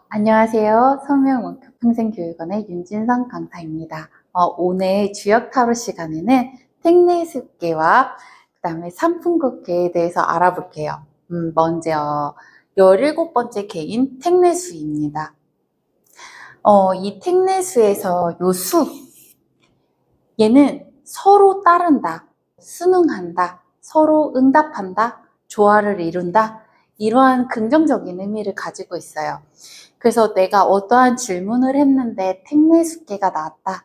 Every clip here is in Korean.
안녕하세요. 서명원격 평생교육원의 윤진성 강사입니다. 오늘 주역 타로 시간에는 택내습계와 그 다음에 삼풍국계에 대해서 알아볼게요. 먼저 17번째 개인 택내수입니다. 이 택내수에서 요 수, 얘는 서로 따른다, 순응한다, 서로 응답한다, 조화를 이룬다, 이러한 긍정적인 의미를 가지고 있어요. 그래서 내가 어떠한 질문을 했는데 택내수계가 나왔다.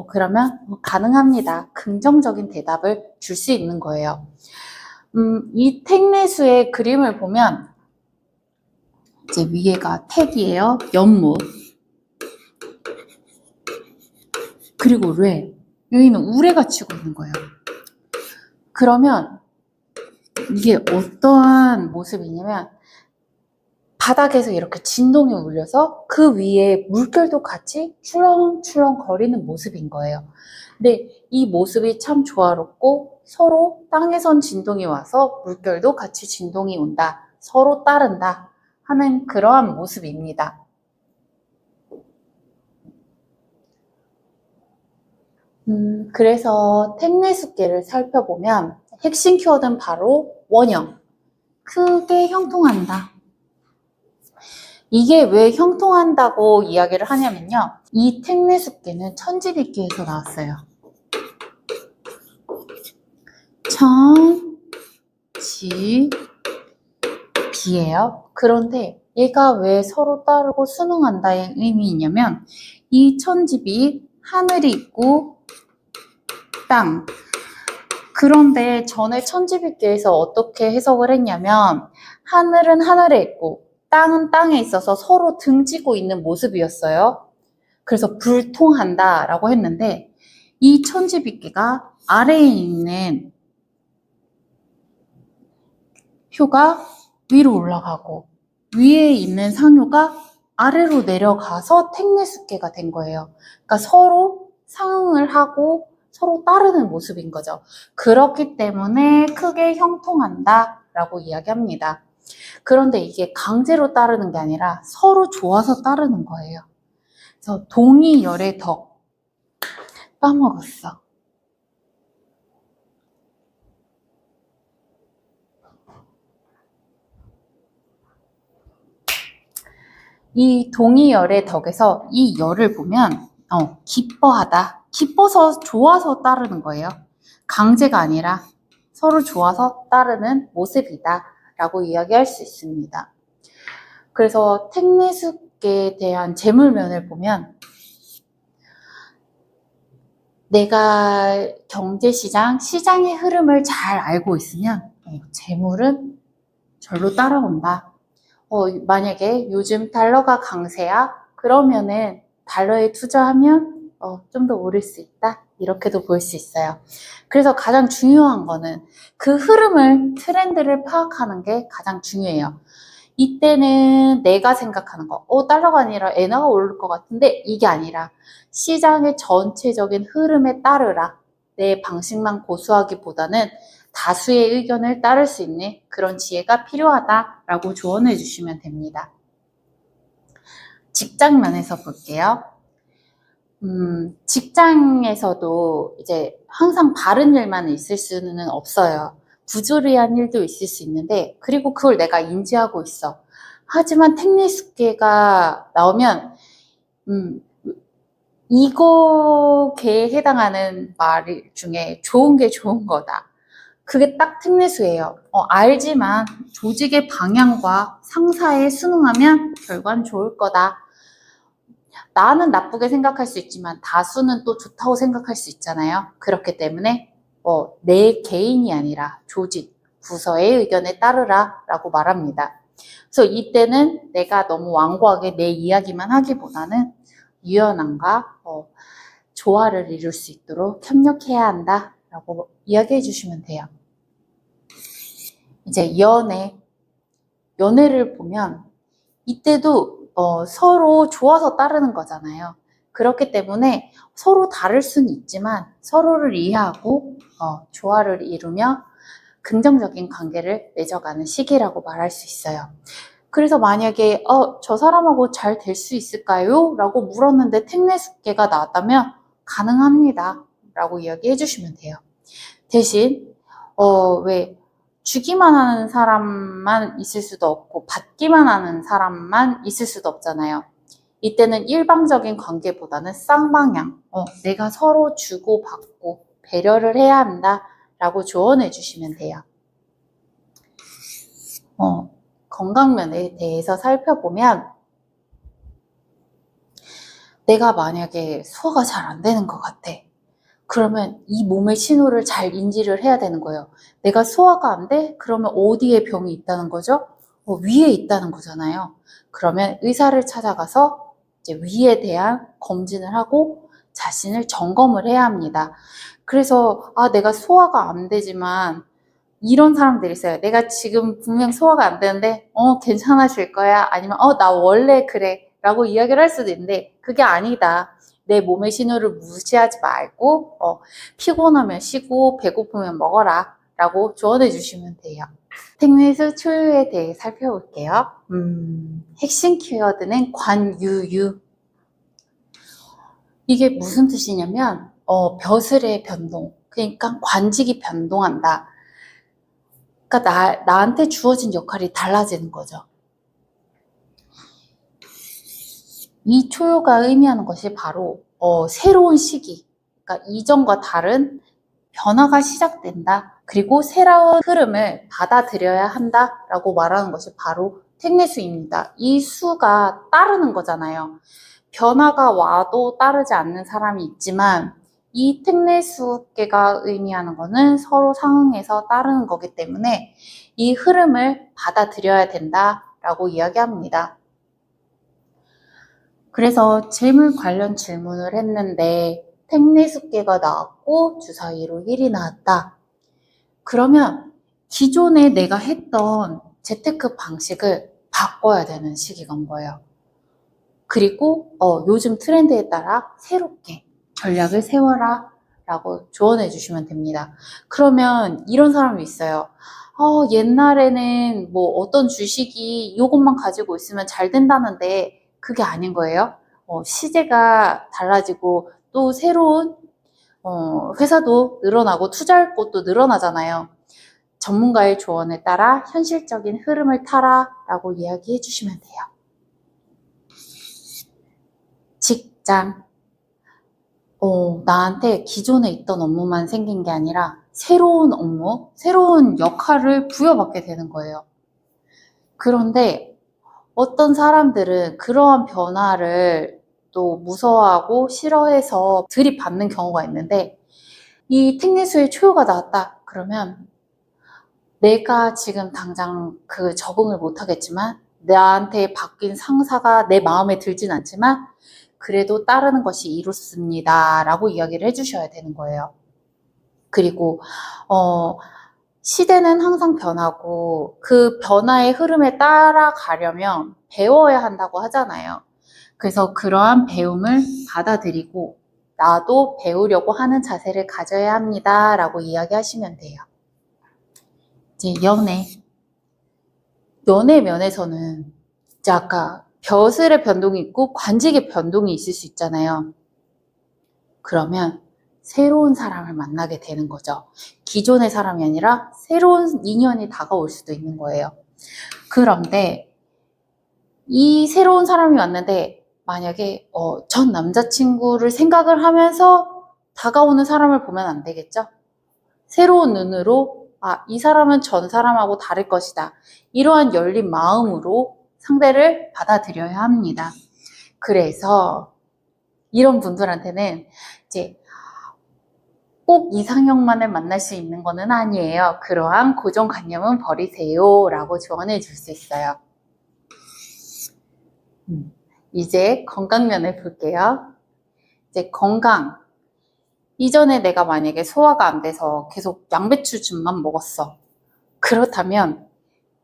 그러면 가능합니다. 긍정적인 대답을 줄 수 있는 거예요. 이 택내수의 그림을 보면 이제 위에가 택이에요. 연못. 그리고 뢰. 여기는 우레가 치고 있는 거예요. 그러면 이게 어떠한 모습이냐면 바닥에서 이렇게 진동이 울려서 그 위에 물결도 같이 출렁출렁 거리는 모습인 거예요. 근데 이 모습이 참 조화롭고 서로 땅에선 진동이 와서 물결도 같이 진동이 온다. 서로 따른다 하는 그러한 모습입니다. 그래서 택내수계를 살펴보면 핵심 키워드는 바로 원형, 크게 형통한다. 이게 왜 형통한다고 이야기를 하냐면요. 이 택내수계는 천지비계에서 나왔어요. 천지비예요. 그런데 얘가 왜 서로 따르고 순응한다의 의미이냐면 이 천지비 하늘이 있고 땅. 그런데 전에 천지비계에서 어떻게 해석을 했냐면 하늘은 하늘에 있고 땅은 땅에 있어서 서로 등지고 있는 모습이었어요. 그래서 불통한다 라고 했는데 이 천지비계가 아래에 있는 효가 위로 올라가고 위에 있는 상효가 아래로 내려가서 택내수계가 된 거예요. 그러니까 서로 상응을 하고 서로 따르는 모습인 거죠. 그렇기 때문에 크게 형통한다 라고 이야기합니다. 그런데 이게 강제로 따르는 게 아니라 서로 좋아서 따르는 거예요. 그래서 동이 열의 덕 까먹었어. 이 동이 열의 덕에서 이 열을 보면 기뻐하다. 기뻐서 좋아서 따르는 거예요. 강제가 아니라 서로 좋아서 따르는 모습이다 라고 이야기할 수 있습니다. 그래서 택내수계에 대한 재물면을 보면 내가 경제시장, 시장의 흐름을 잘 알고 있으면 재물은 절로 따라온다. 만약에 요즘 달러가 강세야? 그러면은 달러에 투자하면 좀 더 오를 수 있다. 이렇게도 볼 수 있어요. 그래서 가장 중요한 거는 그 흐름을, 트렌드를 파악하는 게 가장 중요해요. 이때는 내가 생각하는 거, 달러가 아니라 엔화가 오를 것 같은데 이게 아니라 시장의 전체적인 흐름에 따르라. 내 방식만 고수하기보다는 다수의 의견을 따를 수 있는 그런 지혜가 필요하다라고 조언해 주시면 됩니다. 직장 면에서 볼게요. 직장에서도 이제 항상 바른 일만 있을 수는 없어요. 부조리한 일도 있을 수 있는데, 그리고 그걸 내가 인지하고 있어. 하지만 택내수계가 나오면, 이거에 해당하는 말 중에 좋은 게 좋은 거다. 그게 딱 택내수예요. 알지만 조직의 방향과 상사에 순응하면 결과는 좋을 거다. 나는 나쁘게 생각할 수 있지만 다수는 또 좋다고 생각할 수 있잖아요. 그렇기 때문에 내 개인이 아니라 조직, 부서의 의견에 따르라 라고 말합니다. 그래서 이때는 내가 너무 완고하게 내 이야기만 하기보다는 유연함과 조화를 이룰 수 있도록 협력해야 한다 라고 이야기해 주시면 돼요. 이제 연애를 보면 이때도 서로 좋아서 따르는 거잖아요. 그렇기 때문에 서로 다를 수는 있지만 서로를 이해하고 조화를 이루며 긍정적인 관계를 맺어가는 시기라고 말할 수 있어요. 그래서 만약에 저 사람하고 잘 될 수 있을까요? 라고 물었는데 택내수계가 나왔다면 가능합니다. 라고 이야기해 주시면 돼요. 대신 왜 주기만 하는 사람만 있을 수도 없고 받기만 하는 사람만 있을 수도 없잖아요. 이때는 일방적인 관계보다는 쌍방향, 내가 서로 주고받고 배려를 해야 한다 라고 조언해 주시면 돼요. 건강면에 대해서 살펴보면 내가 만약에 소화가 잘 안 되는 것 같아. 그러면 이 몸의 신호를 잘 인지를 해야 되는 거예요. 내가 소화가 안 돼? 그러면 어디에 병이 있다는 거죠? 위에 있다는 거잖아요. 그러면 의사를 찾아가서 이제 위에 대한 검진을 하고 자신을 점검을 해야 합니다. 그래서 내가 소화가 안 되지만 이런 사람들이 있어요. 내가 지금 분명 소화가 안 되는데 괜찮아질 거야. 아니면 나 원래 그래 라고 이야기를 할 수도 있는데 그게 아니다. 내 몸의 신호를 무시하지 말고 피곤하면 쉬고 배고프면 먹어라 라고 조언해 주시면 돼요. 택내수 초유에 대해 살펴볼게요. 핵심 키워드는 관유유. 이게 무슨 뜻이냐면 벼슬의 변동, 그러니까 관직이 변동한다. 그러니까 나한테 주어진 역할이 달라지는 거죠. 이 초유가 의미하는 것이 바로 새로운 시기, 그러니까 이전과 다른 변화가 시작된다. 그리고 새로운 흐름을 받아들여야 한다라고 말하는 것이 바로 택내수입니다. 이 수가 따르는 거잖아요. 변화가 와도 따르지 않는 사람이 있지만 이 택내수계가 의미하는 것은 서로 상응해서 따르는 거기 때문에 이 흐름을 받아들여야 된다라고 이야기합니다. 그래서 재물 관련 질문을 했는데 택내수계가 나왔고 주사위로 1이 나왔다. 그러면 기존에 내가 했던 재테크 방식을 바꿔야 되는 시기가 온 거예요. 그리고 요즘 트렌드에 따라 새롭게 전략을 세워라 라고 조언해 주시면 됩니다. 그러면 이런 사람이 있어요. 옛날에는 뭐 어떤 주식이 이것만 가지고 있으면 잘 된다는데 그게 아닌 거예요. 시대가 달라지고 또 새로운 회사도 늘어나고 투자할 곳도 늘어나잖아요. 전문가의 조언에 따라 현실적인 흐름을 타라 라고 이야기해 주시면 돼요. 직장. 나한테 기존에 있던 업무만 생긴 게 아니라 새로운 업무, 새로운 역할을 부여받게 되는 거예요. 그런데 어떤 사람들은 그러한 변화를 또 무서워하고 싫어해서 들이받는 경우가 있는데 이 택내수의 초유가 나왔다 그러면 내가 지금 당장 그 적응을 못하겠지만 나한테 바뀐 상사가 내 마음에 들진 않지만 그래도 따르는 것이 이롭습니다 라고 이야기를 해주셔야 되는 거예요. 그리고 시대는 항상 변하고 그 변화의 흐름에 따라가려면 배워야 한다고 하잖아요. 그래서 그러한 배움을 받아들이고 나도 배우려고 하는 자세를 가져야 합니다 라고 이야기하시면 돼요. 이제 연애 면에서는 이제 아까 벼슬의 변동이 있고 관직의 변동이 있을 수 있잖아요. 그러면 새로운 사람을 만나게 되는 거죠. 기존의 사람이 아니라 새로운 인연이 다가올 수도 있는 거예요. 그런데 이 새로운 사람이 왔는데 만약에 전 남자친구를 생각을 하면서 다가오는 사람을 보면 안 되겠죠? 새로운 눈으로 이 사람은 전 사람하고 다를 것이다. 이러한 열린 마음으로 상대를 받아들여야 합니다. 그래서 이런 분들한테는 이제 꼭 이상형만을 만날 수 있는 것은 아니에요. 그러한 고정관념은 버리세요 라고 조언해 줄 수 있어요. 이제 건강면을 볼게요. 이제 건강. 이전에 내가 만약에 소화가 안 돼서 계속 양배추즙만 먹었어. 그렇다면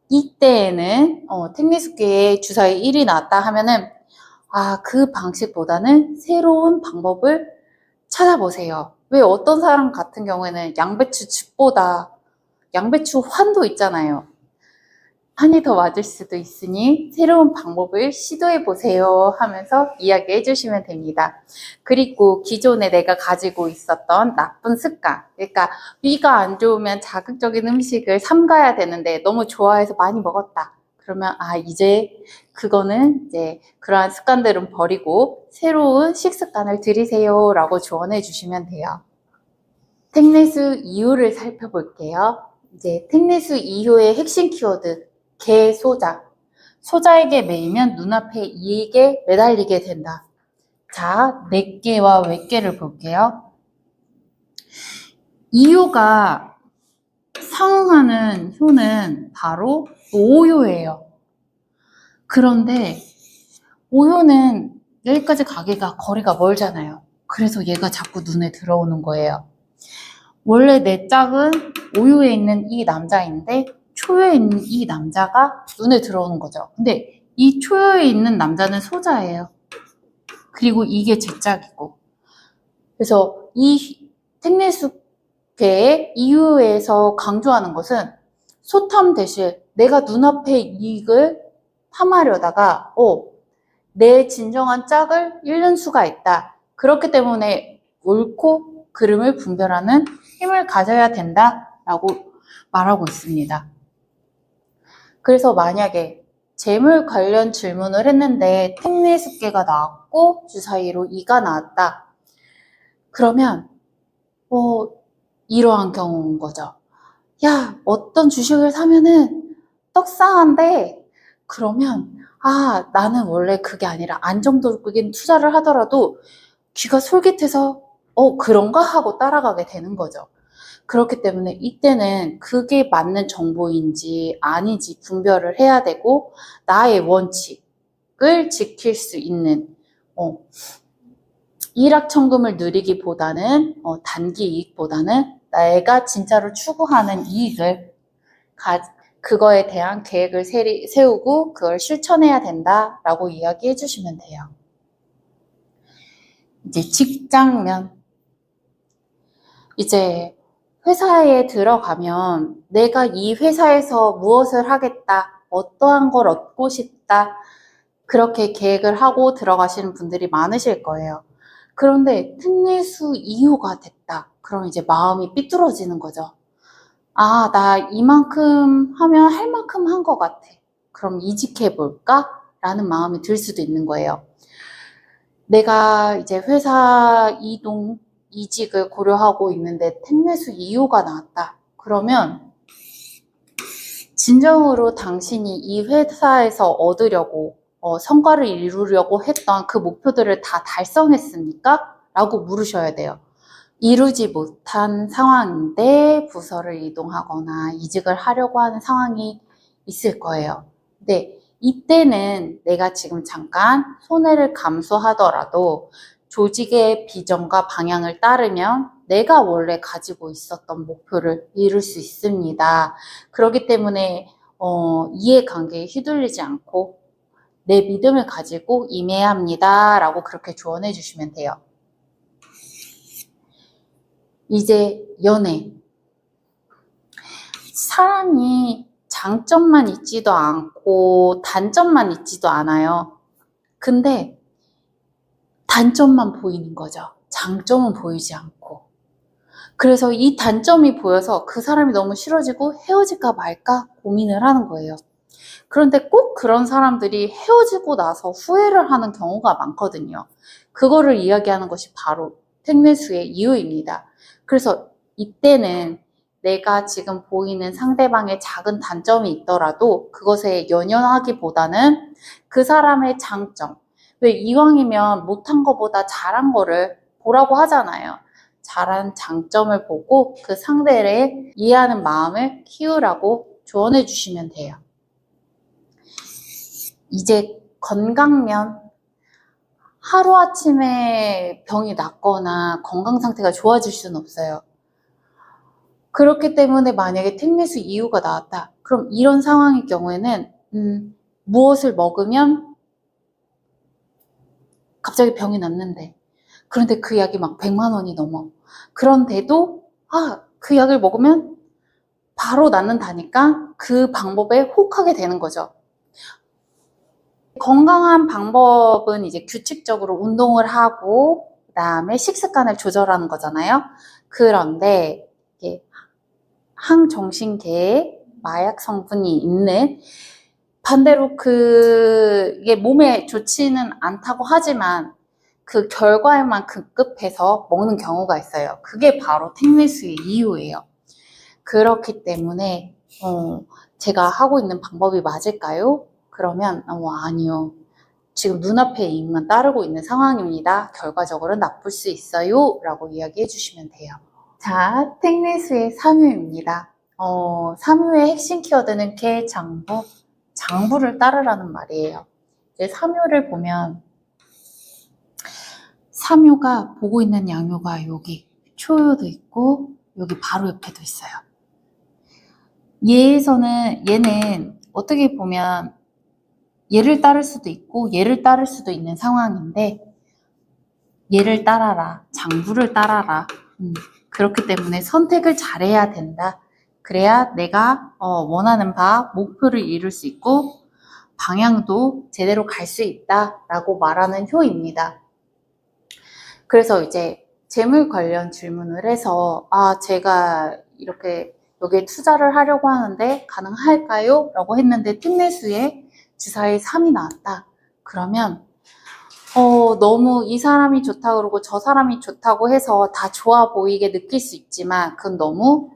이때에는 택내수계에 주사위 1이 나왔다 하면은 그 방식보다는 새로운 방법을 찾아보세요. 왜 어떤 사람 같은 경우에는 양배추즙보다 양배추 환도 있잖아요. 한이 더 맞을 수도 있으니 새로운 방법을 시도해 보세요 하면서 이야기해 주시면 됩니다. 그리고 기존에 내가 가지고 있었던 나쁜 습관, 그러니까 위가 안 좋으면 자극적인 음식을 삼가야 되는데 너무 좋아해서 많이 먹었다. 그러면 이제 그거는 이제 그러한 습관들은 버리고 새로운 식습관을 들이세요 라고 조언해 주시면 돼요. 택내수 2호를 살펴볼게요. 이제 택내수 2호의 핵심 키워드 개, 소자. 소자에게 매이면 눈앞에 이익에 매달리게 된다. 자, 내개와 외개를 볼게요. 2호가 상응하는 효는 바로 5효예요. 그런데 5효는 여기까지 가기가 거리가 멀잖아요. 그래서 얘가 자꾸 눈에 들어오는 거예요. 원래 내 짝은 5효에 있는 이 남자인데 초효에 있는 이 남자가 눈에 들어오는 거죠. 근데 이 초효에 있는 남자는 소자예요. 그리고 이게 제 짝이고. 그래서 이 택내수계의 이유에서 강조하는 것은 소탐 대신 내가 눈앞의 이익을 탐하려다가 내 진정한 짝을 잃는 수가 있다. 그렇기 때문에 옳고 그름을 분별하는 힘을 가져야 된다라고 말하고 있습니다. 그래서 만약에 재물 관련 질문을 했는데 택내수계가 나왔고 주사위로 2가 나왔다. 그러면 이러한 경우인 거죠. 야, 어떤 주식을 사면은 떡상한데 그러면 나는 원래 그게 아니라 안정적인 투자를 하더라도 귀가 솔깃해서 그런가 하고 따라가게 되는 거죠. 그렇기 때문에 이때는 그게 맞는 정보인지 아닌지 분별을 해야 되고 나의 원칙을 지킬 수 있는 일확천금을 누리기보다는 단기 이익보다는 내가 진짜로 추구하는 이익을 그거에 대한 계획을 세우고 그걸 실천해야 된다라고 이야기해 주시면 돼요. 이제 직장면. 이제 회사에 들어가면 내가 이 회사에서 무엇을 하겠다, 어떠한 걸 얻고 싶다, 그렇게 계획을 하고 들어가시는 분들이 많으실 거예요. 그런데 특례수 2호가 됐다. 그럼 이제 마음이 삐뚤어지는 거죠. 나 이만큼 하면 할 만큼 한 것 같아. 그럼 이직해볼까? 라는 마음이 들 수도 있는 거예요. 내가 이제 회사 이직을 고려하고 있는데 택내수 2호가 나왔다. 그러면 진정으로 당신이 이 회사에서 얻으려고 성과를 이루려고 했던 그 목표들을 다 달성했습니까? 라고 물으셔야 돼요. 이루지 못한 상황인데 부서를 이동하거나 이직을 하려고 하는 상황이 있을 거예요. 근데 이때는 내가 지금 잠깐 손해를 감수하더라도 조직의 비전과 방향을 따르면 내가 원래 가지고 있었던 목표를 이룰 수 있습니다. 그렇기 때문에 이해관계에 휘둘리지 않고 내 믿음을 가지고 임해야 합니다. 라고 그렇게 조언해 주시면 돼요. 이제 연애. 사람이 장점만 있지도 않고 단점만 있지도 않아요. 근데 단점만 보이는 거죠. 장점은 보이지 않고. 그래서 이 단점이 보여서 그 사람이 너무 싫어지고 헤어질까 말까 고민을 하는 거예요. 그런데 꼭 그런 사람들이 헤어지고 나서 후회를 하는 경우가 많거든요. 그거를 이야기하는 것이 바로 택매수의 이유입니다. 그래서 이때는 내가 지금 보이는 상대방의 작은 단점이 있더라도 그것에 연연하기보다는 그 사람의 장점, 왜 이왕이면 못한 것보다 잘한 거를 보라고 하잖아요. 잘한 장점을 보고 그 상대를 이해하는 마음을 키우라고 조언해 주시면 돼요. 이제 건강면. 하루아침에 병이 낫거나 건강 상태가 좋아질 수는 없어요. 그렇기 때문에 만약에 택내수 2호가 나왔다. 그럼 이런 상황의 경우에는 무엇을 먹으면 갑자기 병이 났는데 그런데 그 약이 막 100만 원이 넘어. 그런데도 그 약을 먹으면 바로 낳는다니까 그 방법에 혹하게 되는 거죠. 건강한 방법은 이제 규칙적으로 운동을 하고 그다음에 식습관을 조절하는 거잖아요. 그런데 이게 항정신계에 마약 성분이 있는 반대로 이게 몸에 좋지는 않다고 하지만 그 결과에만 급급해서 먹는 경우가 있어요. 그게 바로 택내수의 이유예요. 그렇기 때문에 제가 하고 있는 방법이 맞을까요? 그러면 아니요. 지금 눈앞에 이만 따르고 있는 상황입니다. 결과적으로 나쁠 수 있어요. 라고 이야기해 주시면 돼요. 자, 택내수의 3유입니다. 3유의 핵심 키워드는 개, 장부, 장부를 따르라는 말이에요. 이제 3유를 보면 3유가 보고 있는 양유가 여기 초유도 있고 여기 바로 옆에도 있어요. 얘는 어떻게 보면 얘를 따를 수도 있고 얘를 따를 수도 있는 상황인데 얘를 따라라, 장부를 따라라. 그렇기 때문에 선택을 잘해야 된다. 그래야 내가 원하는 목표를 이룰 수 있고 방향도 제대로 갈 수 있다라고 말하는 효입니다. 그래서 이제 재물 관련 질문을 해서 제가 이렇게 여기에 투자를 하려고 하는데 가능할까요? 라고 했는데 택내수에 주사위 3이 나왔다. 그러면 너무 이 사람이 좋다고 그러고 저 사람이 좋다고 해서 다 좋아 보이게 느낄 수 있지만 그건 너무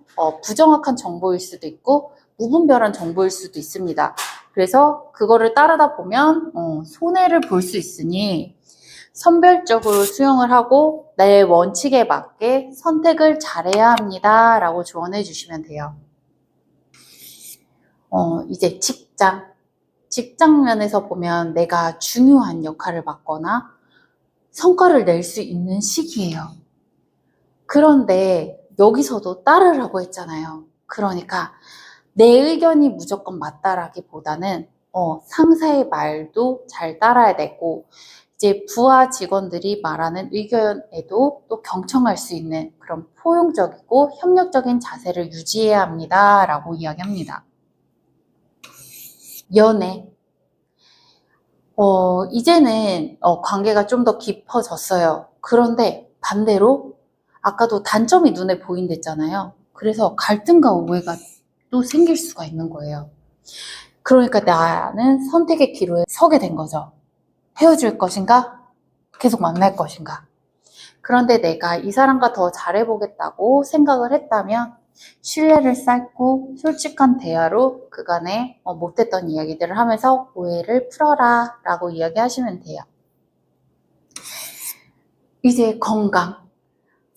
부정확한 정보일 수도 있고 무분별한 정보일 수도 있습니다. 그래서 그거를 따르다 보면 손해를 볼 수 있으니 선별적으로 수용을 하고 내 원칙에 맞게 선택을 잘해야 합니다. 라고 조언해 주시면 돼요. 이제 직장 면에서 보면 내가 중요한 역할을 맡거나 성과를 낼 수 있는 시기예요. 그런데 여기서도 따르라고 했잖아요. 그러니까 내 의견이 무조건 맞다라기보다는 상사의 말도 잘 따라야 되고 이제 부하 직원들이 말하는 의견에도 또 경청할 수 있는 그런 포용적이고 협력적인 자세를 유지해야 합니다. 라고 이야기합니다. 연애. 이제는 관계가 좀 더 깊어졌어요. 그런데 반대로 아까도 단점이 눈에 보인댔잖아요. 그래서 갈등과 오해가 또 생길 수가 있는 거예요. 그러니까 나는 선택의 기로에 서게 된 거죠. 헤어질 것인가? 계속 만날 것인가? 그런데 내가 이 사람과 더 잘해보겠다고 생각을 했다면 신뢰를 쌓고 솔직한 대화로 그간에 못했던 이야기들을 하면서 오해를 풀어라 라고 이야기하시면 돼요. 이제 건강.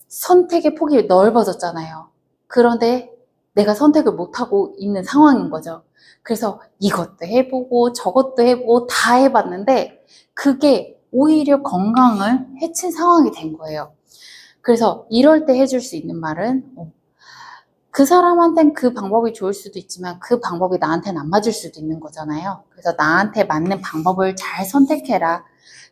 선택의 폭이 넓어졌잖아요. 그런데 내가 선택을 못하고 있는 상황인 거죠. 그래서 이것도 해보고 저것도 해보고 다 해봤는데 그게 오히려 건강을 해친 상황이 된 거예요. 그래서 이럴 때 해줄 수 있는 말은 그 사람한텐 그 방법이 좋을 수도 있지만 그 방법이 나한테는 안 맞을 수도 있는 거잖아요. 그래서 나한테 맞는 방법을 잘 선택해라.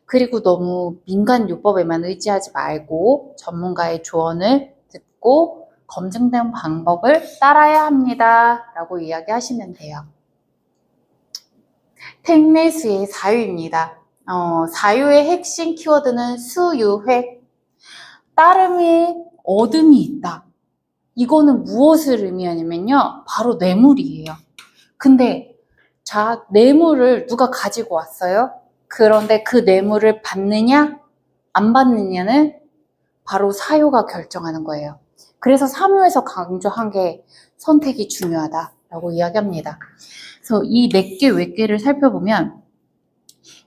그리고 너무 민간요법에만 의지하지 말고 전문가의 조언을 듣고 검증된 방법을 따라야 합니다. 라고 이야기하시면 돼요. 택내수의 4유입니다. 4유의 핵심 키워드는 수유회. 따름이 어둠이 있다. 이거는 무엇을 의미하냐면요. 바로 뇌물이에요. 근데 자, 뇌물을 누가 가지고 왔어요? 그런데 그 뇌물을 받느냐 안 받느냐는 바로 사유가 결정하는 거예요. 그래서 3유에서 강조한 게 선택이 중요하다라고 이야기합니다. 그래서 이 몇 개, 몇 개를 살펴보면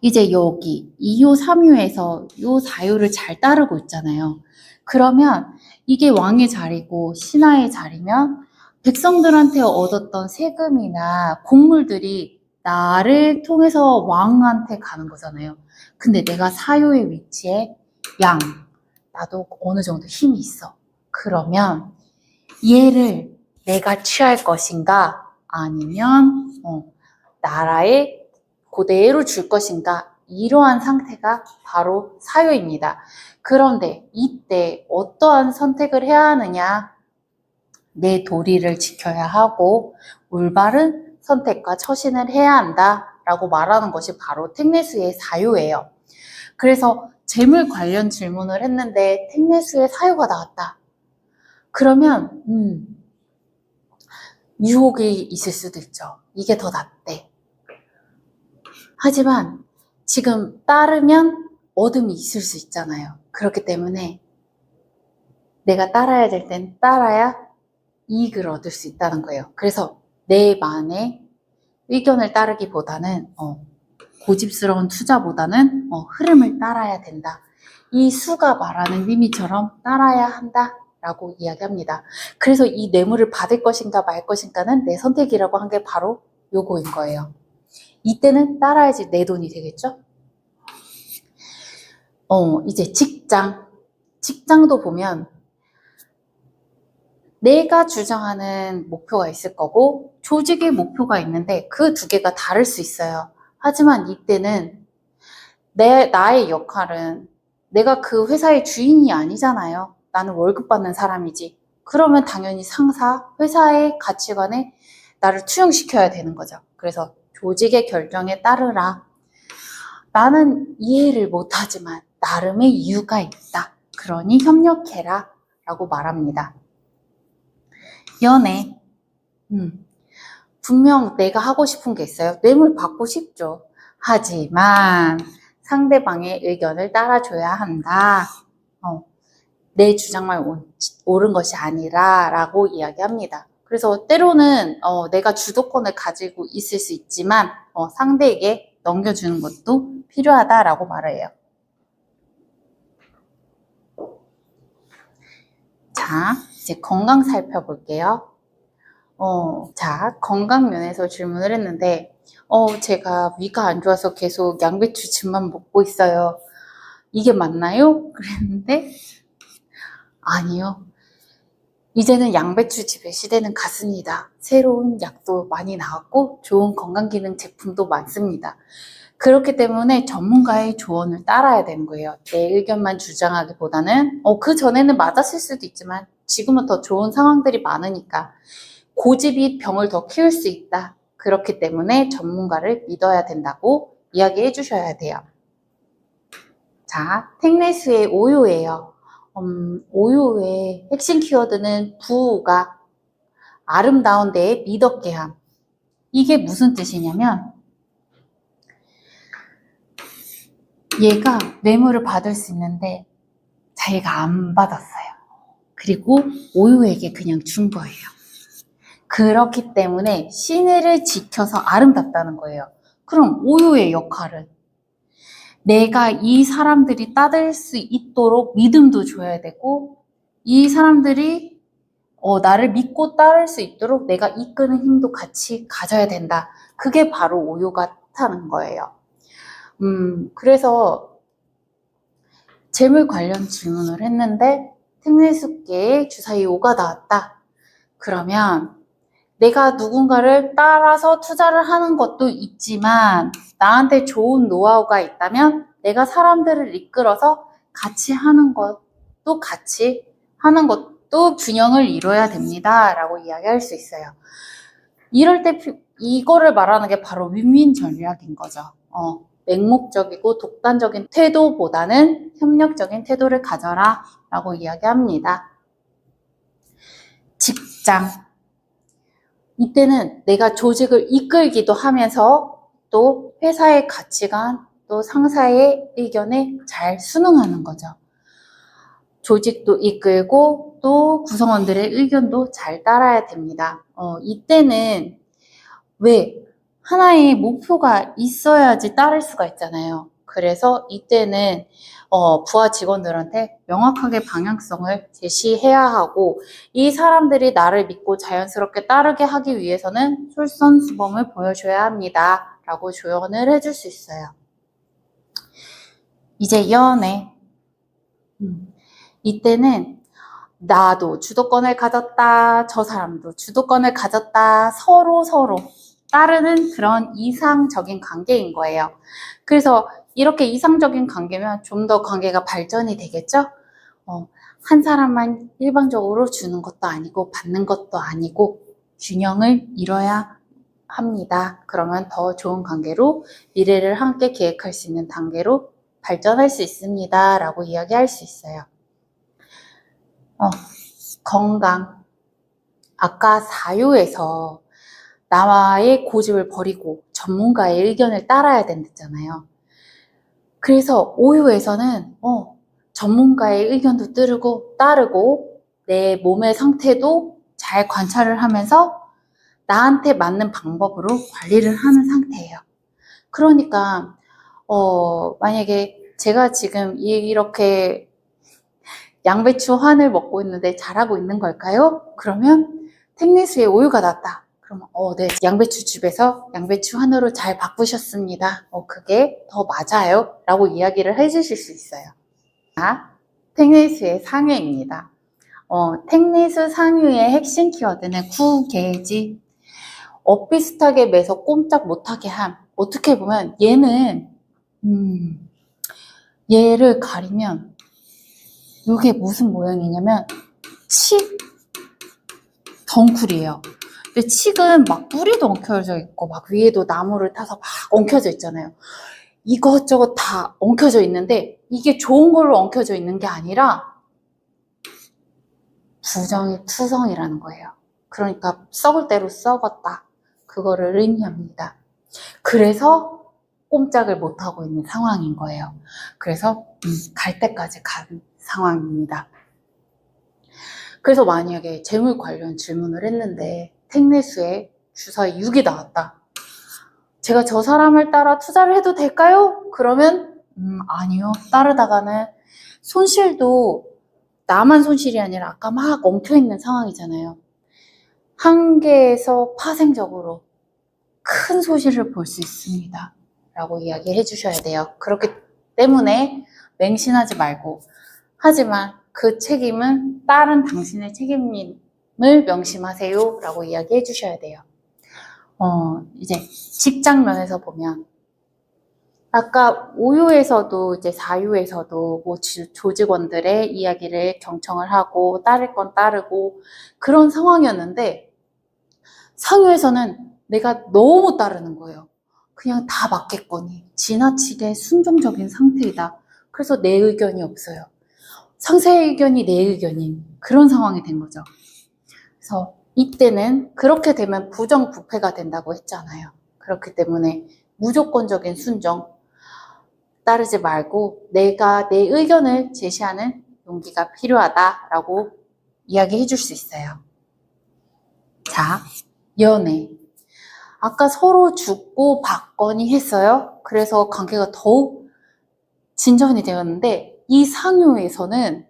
이제 여기 2유, 3유에서 요 4유를 잘 따르고 있잖아요. 그러면 이게 왕의 자리고 신하의 자리면 백성들한테 얻었던 세금이나 곡물들이 나를 통해서 왕한테 가는 거잖아요. 근데 내가 사유의 위치에 나도 어느 정도 힘이 있어. 그러면 얘를 내가 취할 것인가 아니면 나라에 그대로 줄 것인가 이러한 상태가 바로 사유입니다. 그런데 이때 어떠한 선택을 해야 하느냐 내 도리를 지켜야 하고 올바른 선택과 처신을 해야 한다라고 말하는 것이 바로 택내수의 사유예요. 그래서 재물 관련 질문을 했는데 택내수의 사유가 나왔다. 그러면 유혹이 있을 수도 있죠. 이게 더 낫대. 하지만 지금 따르면 어둠이 있을 수 있잖아요. 그렇기 때문에 내가 따라야 될 땐 따라야 이익을 얻을 수 있다는 거예요. 그래서 내만의 의견을 따르기보다는 고집스러운 투자보다는 흐름을 따라야 된다. 이 수가 말하는 의미처럼 따라야 한다 라고 이야기합니다. 그래서 이 뇌물을 받을 것인가 말 것인가는 내 선택이라고 한 게 바로 요거인 거예요. 이때는 따라야지 내 돈이 되겠죠? 이제 직장도 보면 내가 주장하는 목표가 있을 거고 조직의 목표가 있는데 그 두 개가 다를 수 있어요. 하지만 이때는 나의 역할은 내가 그 회사의 주인이 아니잖아요. 나는 월급 받는 사람이지. 그러면 당연히 상사, 회사의 가치관에 나를 투영시켜야 되는 거죠. 그래서 조직의 결정에 따르라. 나는 이해를 못하지만 나름의 이유가 있다. 그러니 협력해라 라고 말합니다. 연애. 분명 내가 하고 싶은 게 있어요. 뇌물 받고 싶죠. 하지만 상대방의 의견을 따라줘야 한다. 내 주장만 옳은 것이 아니라 라고 이야기합니다. 그래서 때로는 내가 주도권을 가지고 있을 수 있지만 상대에게 넘겨주는 것도 필요하다라고 말해요. 자, 이제 건강 살펴볼게요. 자, 건강 면에서 질문을 했는데 제가 위가 안 좋아서 계속 양배추즙만 먹고 있어요. 이게 맞나요? 그랬는데 아니요. 이제는 양배추즙의 시대는 갔습니다. 새로운 약도 많이 나왔고 좋은 건강기능 제품도 많습니다. 그렇기 때문에 전문가의 조언을 따라야 되는 거예요. 내 의견만 주장하기보다는 그 전에는 맞았을 수도 있지만 지금은 더 좋은 상황들이 많으니까 고집이 병을 더 키울 수 있다. 그렇기 때문에 전문가를 믿어야 된다고 이야기해 주셔야 돼요. 자, 택내수의 오요예요. 오요의 핵심 키워드는 부가 아름다운 데에 미덕게 함. 이게 무슨 뜻이냐면 얘가 뇌물을 받을 수 있는데 자기가 안 받았어요. 그리고 오요에게 그냥 준 거예요. 그렇기 때문에 신의를 지켜서 아름답다는 거예요. 그럼 오요의 역할은 내가 이 사람들이 따를 수 있도록 믿음도 줘야 되고 이 사람들이 나를 믿고 따를 수 있도록 내가 이끄는 힘도 같이 가져야 된다. 그게 바로 오요가 뜻하는 거예요. 그래서 재물 관련 질문을 했는데 택내수계에 주사위 5가 나왔다. 그러면 내가 누군가를 따라서 투자를 하는 것도 있지만 나한테 좋은 노하우가 있다면 내가 사람들을 이끌어서 같이 하는 것도 균형을 이뤄야 됩니다. 라고 이야기할 수 있어요. 이럴 때 이거를 말하는 게 바로 윈윈 전략인 거죠. 맹목적이고 독단적인 태도보다는 협력적인 태도를 가져라 라고 이야기합니다. 직장. 이때는 내가 조직을 이끌기도 하면서 또 회사의 가치관, 또 상사의 의견에 잘 순응하는 거죠. 조직도 이끌고 또 구성원들의 의견도 잘 따라야 됩니다. 이때는 왜? 하나의 목표가 있어야지 따를 수가 있잖아요. 그래서 이때는 부하 직원들한테 명확하게 방향성을 제시해야 하고 이 사람들이 나를 믿고 자연스럽게 따르게 하기 위해서는 솔선수범을 보여줘야 합니다. 라고 조언을 해줄 수 있어요. 이제 연애. 이때는 나도 주도권을 가졌다. 저 사람도 주도권을 가졌다. 서로 따르는 그런 이상적인 관계인 거예요. 그래서 이렇게 이상적인 관계면 좀 더 관계가 발전이 되겠죠? 한 사람만 일방적으로 주는 것도 아니고 받는 것도 아니고 균형을 이뤄야 합니다. 그러면 더 좋은 관계로 미래를 함께 계획할 수 있는 단계로 발전할 수 있습니다. 라고 이야기할 수 있어요. 건강. 아까 4요에서 나의 고집을 버리고 전문가의 의견을 따라야 된댔잖아요. 그래서 5요에서는 전문가의 의견도 따르고 내 몸의 상태도 잘 관찰을 하면서 나한테 맞는 방법으로 관리를 하는 상태예요. 그러니까 만약에 제가 지금 이렇게 양배추 환을 먹고 있는데 잘하고 있는 걸까요? 그러면 택내수에 오유가 났다. 그러면 네, 양배추 즙에서 양배추 환으로 잘 바꾸셨습니다. 그게 더 맞아요. 라고 이야기를 해주실 수 있어요. 택내수의 상유입니다. 택내수 상유의 핵심 키워드는 구개지. 비슷하게 매서 꼼짝 못하게 함. 어떻게 보면 얘는 얘를 가리면 이게 무슨 모양이냐면 칡 덩쿨이에요. 근데 칡은 막 뿌리도 엉켜져 있고 막 위에도 나무를 타서 막 엉켜져 있잖아요. 이것저것 다 엉켜져 있는데 이게 좋은 걸로 엉켜져 있는 게 아니라 부정의 투성이라는 거예요. 그러니까 썩을 대로 썩었다. 그거를 의미합니다. 그래서 꼼짝을 못하고 있는 상황인 거예요. 그래서 갈 때까지 간 상황입니다. 그래서 만약에 재물 관련 질문을 했는데 택내수에 주사위 6이 나왔다. 제가 저 사람을 따라 투자를 해도 될까요? 그러면 아니요. 따르다가는 손실도 나만 손실이 아니라 아까 막 엉켜있는 상황이잖아요. 한계에서 파생적으로 큰 소실을 볼 수 있습니다. 라고 이야기해 주셔야 돼요. 그렇기 때문에 맹신하지 말고, 하지만 그 책임은 다른 당신의 책임을 명심하세요. 라고 이야기해 주셔야 돼요. 이제 직장 면에서 보면, 아까 5요에서도 이제 4요에서도 뭐 조직원들의 이야기를 경청을 하고 따를 건 따르고 그런 상황이었는데, 상요에서는 내가 너무 따르는 거예요. 그냥 다 맞겠거니. 지나치게 순종적인 상태이다. 그래서 내 의견이 없어요. 상세의 의견이 내 의견인 그런 상황이 된 거죠. 그래서 이때는 그렇게 되면 부정부패가 된다고 했잖아요. 그렇기 때문에 무조건적인 순종 따르지 말고 내가 내 의견을 제시하는 용기가 필요하다라고 이야기해 줄 수 있어요. 자, 연애. 아까 서로 죽고 받거니 했어요. 그래서 관계가 더욱 진전이 되었는데 이 상요에서는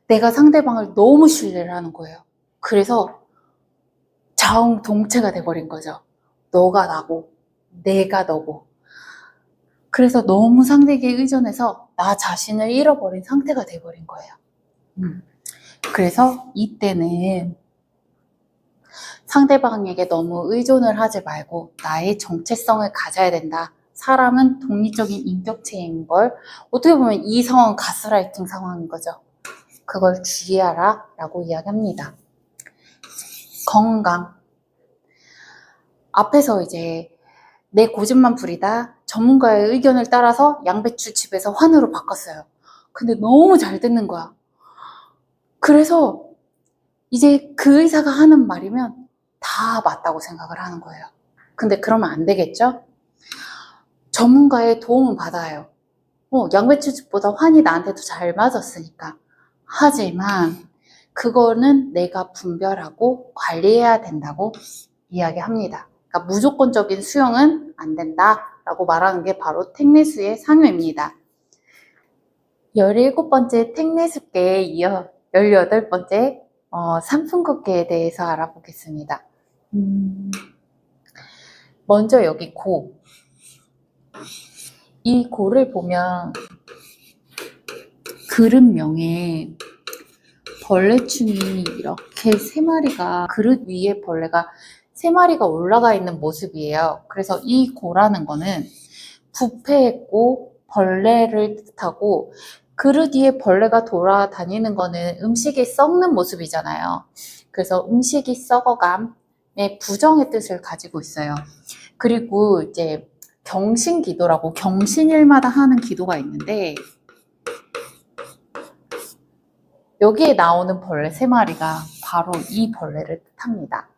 내가 상대방을 너무 신뢰를 하는 거예요. 그래서 자웅동체가 돼버린 거죠. 너가 나고 내가 너고. 그래서 너무 상대에게 의존해서 나 자신을 잃어버린 상태가 돼버린 거예요. 그래서 이때는 상대방에게 너무 의존을 하지 말고 나의 정체성을 가져야 된다. 사람은 독립적인 인격체인 걸 어떻게 보면 이 상황은 가스라이팅 상황인 거죠. 그걸 주의하라 라고 이야기합니다. 건강. 앞에서 이제 내 고집만 부리다 전문가의 의견을 따라서 양배추 즙에서 환으로 바꿨어요. 근데 너무 잘 듣는 거야. 그래서 이제 그 의사가 하는 말이면 다 맞다고 생각을 하는 거예요. 근데 그러면 안 되겠죠? 전문가의 도움은 받아요. 양배추즙보다 환이 나한테도 잘 맞았으니까. 하지만 그거는 내가 분별하고 관리해야 된다고 이야기합니다. 그러니까 무조건적인 수용은 안 된다라고 말하는 게 바로 택내수의 상효입니다. 17번째 택내수계에 이어 18번째 삼풍국계에 대해서 알아보겠습니다. 먼저 여기 고. 이 고를 보면 그릇명에 벌레충이 이렇게 3마리가 그릇 위에 벌레가 3마리가 올라가 있는 모습이에요. 그래서 이 고라는 거는 부패했고 벌레를 뜻하고 그릇 위에 벌레가 돌아다니는 거는 음식이 썩는 모습이잖아요. 그래서 음식이 썩어감의 부정의 뜻을 가지고 있어요. 그리고 이제 경신기도라고 경신일마다 하는 기도가 있는데 여기에 나오는 벌레 3마리가 바로 이 벌레를 뜻합니다.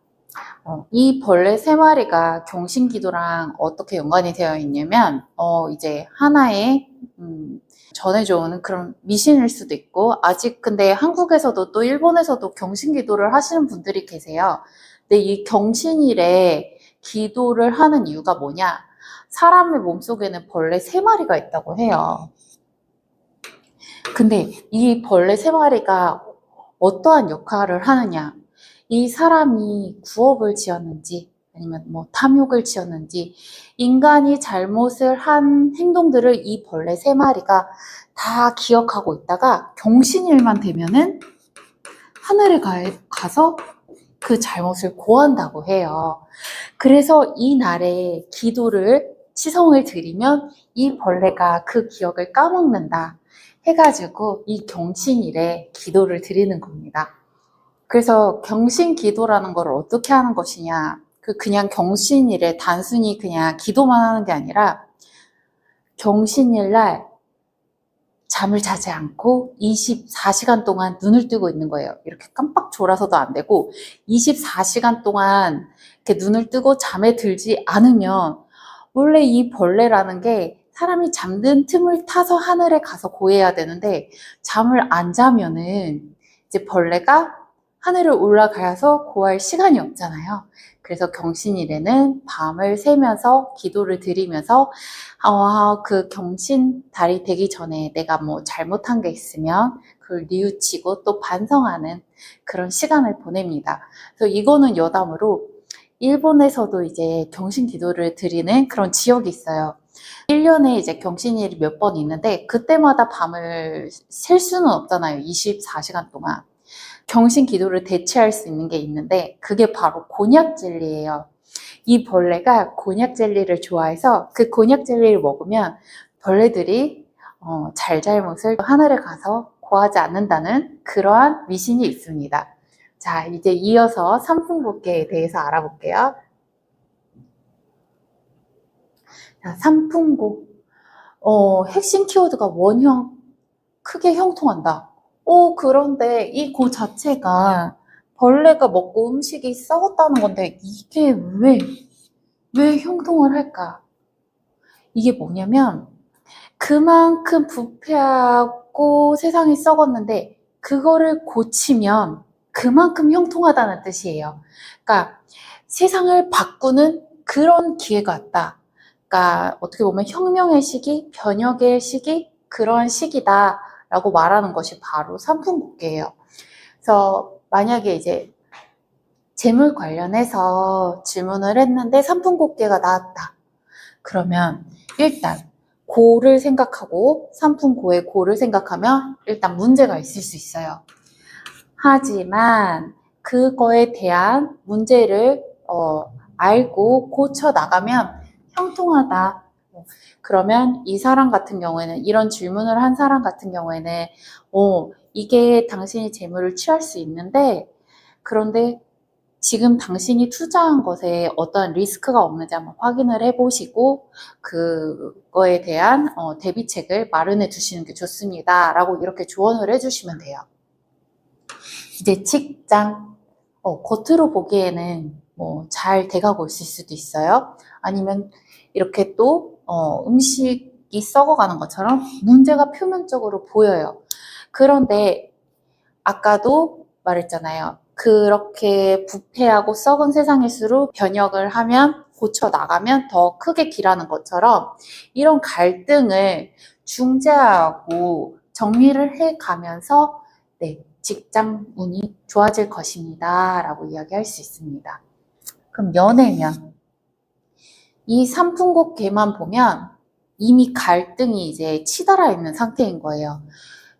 이 벌레 3마리가 경신기도랑 어떻게 연관이 되어 있냐면 이제 하나의 전해져오는 그런 미신일 수도 있고, 아직 근데 한국에서도 또 일본에서도 경신기도를 하시는 분들이 계세요. 근데 이 경신일에 기도를 하는 이유가 뭐냐? 사람의 몸속에는 벌레 3마리가 있다고 해요. 근데 이 벌레 3마리가 어떠한 역할을 하느냐? 이 사람이 구업을 지었는지 아니면 뭐 탐욕을 지었는지 인간이 잘못을 한 행동들을 이 벌레 3마리가 다 기억하고 있다가 경신일만 되면은 하늘에 가서 그 잘못을 고한다고 해요. 그래서 이 날에 기도를 치성을 드리면 이 벌레가 그 기억을 까먹는다 해가지고 이 경신일에 기도를 드리는 겁니다. 그래서 경신기도라는 걸 어떻게 하는 것이냐, 그냥 경신일에 단순히 그냥 기도만 하는 게 아니라 경신일날 잠을 자지 않고 24시간 동안 눈을 뜨고 있는 거예요. 이렇게 깜빡 졸아서도 안 되고 24시간 동안 이렇게 눈을 뜨고 잠에 들지 않으면 원래 이 벌레라는 게 사람이 잠든 틈을 타서 하늘에 가서 고해야 되는데 잠을 안 자면은 이제 벌레가 하늘을 올라가서 고할 시간이 없잖아요. 그래서 경신일에는 밤을 새면서 기도를 드리면서 그 경신달이 되기 전에 내가 뭐 잘못한 게 있으면 그걸 뉘우치고 또 반성하는 그런 시간을 보냅니다. 그래서 이거는 여담으로 일본에서도 이제 경신 기도를 드리는 그런 지역이 있어요. 1년에 이제 경신일이 몇 번 있는데 그때마다 밤을 셀 수는 없잖아요. 24시간 동안. 경신 기도를 대체할 수 있는 게 있는데 그게 바로 곤약 젤리예요. 이 벌레가 곤약 젤리를 좋아해서 그 곤약 젤리를 먹으면 벌레들이 잘잘못을 하늘에 가서 고하지 않는다는 그러한 미신이 있습니다. 자, 이제 이어서 삼풍곡계에 대해서 알아볼게요. 자, 삼풍곡. 핵심 키워드가 원형, 크게 형통한다. 그런데 이 고 자체가 벌레가 먹고 음식이 썩었다는 건데 이게 왜 형통을 할까? 이게 뭐냐면 그만큼 부패하고 세상이 썩었는데 그거를 고치면 그만큼 형통하다는 뜻이에요. 그러니까 세상을 바꾸는 그런 기회가 왔다. 그러니까 어떻게 보면 혁명의 시기, 변혁의 시기, 그런 시기다라고 말하는 것이 바로 삼풍곡계예요. 그래서 만약에 이제 재물 관련해서 질문을 했는데 삼풍곡계가 나왔다. 그러면 일단 고를 생각하고 삼풍고의 고를 생각하면 일단 문제가 있을 수 있어요. 하지만 그거에 대한 문제를 알고 고쳐 나가면 형통하다. 그러면 이 사람 같은 경우에는 이런 질문을 한 사람 같은 경우에는 이게 당신이 재물을 취할 수 있는데 그런데 지금 당신이 투자한 것에 어떤 리스크가 없는지 한번 확인을 해보시고 그거에 대한 대비책을 마련해 두시는 게 좋습니다. 라고 이렇게 조언을 해주시면 돼요. 이제 직장, 겉으로 보기에는 뭐 잘 돼가고 있을 수도 있어요. 아니면 이렇게 또 음식이 썩어가는 것처럼 문제가 표면적으로 보여요. 그런데 아까도 말했잖아요. 그렇게 부패하고 썩은 세상일수록 변혁을 하면 고쳐 나가면 더 크게 기라는 것처럼 이런 갈등을 중재하고 정리를 해 가면서 직장 운이 좋아질 것입니다. 라고 이야기할 수 있습니다. 그럼 연애면 이 삼풍곡계만 보면 이미 갈등이 이제 치달아 있는 상태인 거예요.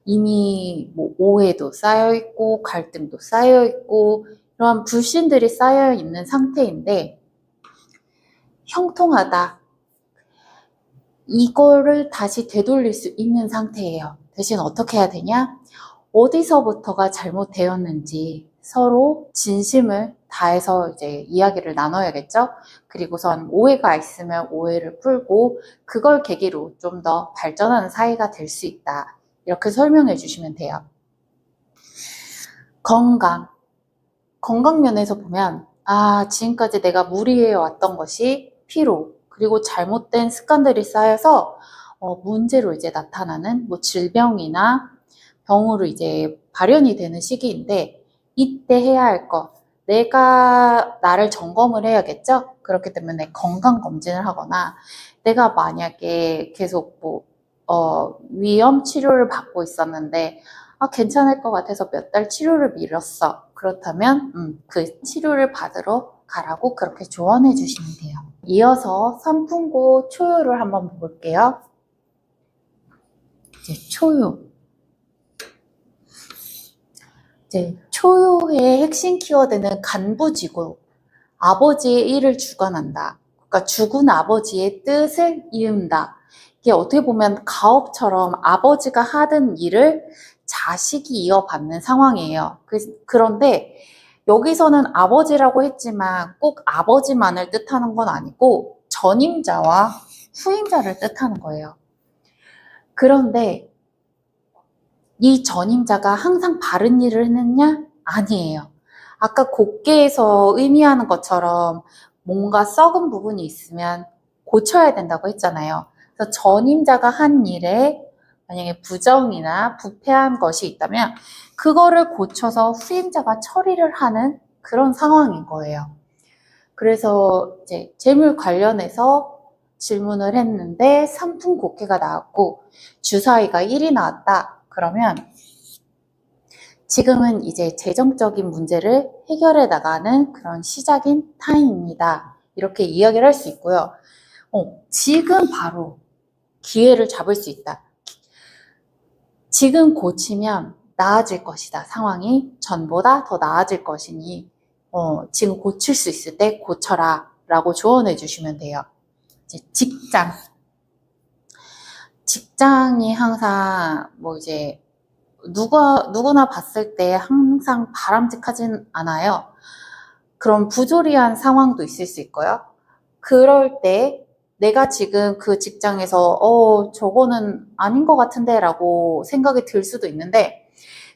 이미 뭐 오해도 쌓여있고 갈등도 쌓여있고 이러한 불신들이 쌓여있는 상태인데 형통하다. 이거를 다시 되돌릴 수 있는 상태예요. 대신 어떻게 해야 되냐? 어디서부터가 잘못되었는지 서로 진심을 다해서 이제 이야기를 나눠야겠죠? 그리고선 오해가 있으면 오해를 풀고 그걸 계기로 좀 더 발전하는 사이가 될 수 있다. 이렇게 설명해 주시면 돼요. 건강. 건강 면에서 보면 지금까지 내가 무리해 왔던 것이 피로, 그리고 잘못된 습관들이 쌓여서 문제로 이제 나타나는 뭐 질병이나 병으로 이제 발현이 되는 시기인데, 이때 해야 할 것, 내가 나를 점검을 해야겠죠? 그렇기 때문에 건강검진을 하거나, 내가 만약에 계속 위험 치료를 받고 있었는데, 괜찮을 것 같아서 몇 달 치료를 미뤘어. 그렇다면, 그 치료를 받으러 가라고 그렇게 조언해 주시면 돼요. 이어서 선풍고 초요를 한번 볼게요. 이제 초요. 이제 초요의 핵심 키워드는 간부지고 아버지의 일을 주관한다. 그러니까 죽은 아버지의 뜻을 이은다. 이게 어떻게 보면 가업처럼 아버지가 하던 일을 자식이 이어받는 상황이에요. 그런데 여기서는 아버지라고 했지만 꼭 아버지만을 뜻하는 건 아니고 전임자와 후임자를 뜻하는 거예요. 그런데 이 전임자가 항상 바른 일을 했느냐? 아니에요. 아까 곱게에서 의미하는 것처럼 뭔가 썩은 부분이 있으면 고쳐야 된다고 했잖아요. 그래서 전임자가 한 일에 만약에 부정이나 부패한 것이 있다면 그거를 고쳐서 후임자가 처리를 하는 그런 상황인 거예요. 그래서 이제 재물 관련해서 질문을 했는데 삼풍곡해가 나왔고 주사위가 1이 나왔다. 그러면 지금은 이제 재정적인 문제를 해결해 나가는 그런 시작인 타임입니다. 이렇게 이야기를 할 수 있고요. 지금 바로 기회를 잡을 수 있다. 지금 고치면 나아질 것이다. 상황이 전보다 더 나아질 것이니 지금 고칠 수 있을 때 고쳐라 라고 조언해 주시면 돼요. 이제 직장이 항상 이제 누구나 봤을 때 항상 바람직하진 않아요. 그런 부조리한 상황도 있을 수 있고요. 그럴 때 내가 지금 그 직장에서 저거는 아닌 것 같은데 라고 생각이 들 수도 있는데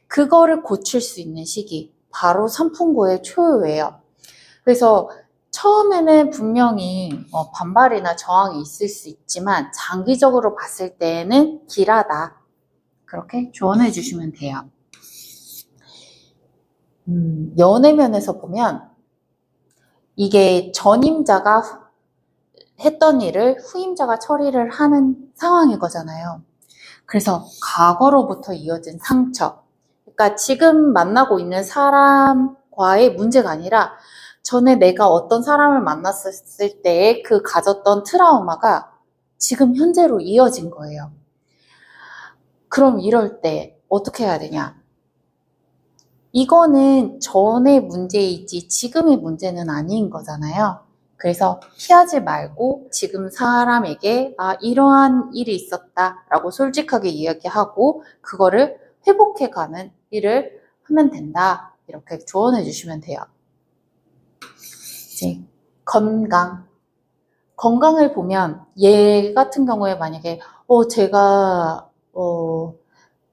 그거를 고칠 수 있는 시기 바로 선풍고의 초유예요. 그래서 처음에는 분명히 반발이나 저항이 있을 수 있지만 장기적으로 봤을 때는 길하다. 그렇게 조언해 주시면 돼요. 연애면에서 보면 이게 전임자가 했던 일을 후임자가 처리를 하는 상황인 거잖아요. 그래서 과거로부터 이어진 상처. 그러니까 지금 만나고 있는 사람과의 문제가 아니라 전에 내가 어떤 사람을 만났을 때 그 가졌던 트라우마가 지금 현재로 이어진 거예요. 그럼 이럴 때 어떻게 해야 되냐? 이거는 전의 문제이지 지금의 문제는 아닌 거잖아요. 그래서 피하지 말고 지금 사람에게 이러한 일이 있었다라고 솔직하게 이야기하고 그거를 회복해가는 일을 하면 된다. 이렇게 조언해 주시면 돼요. 이제 건강을 보면 얘 같은 경우에 만약에 제가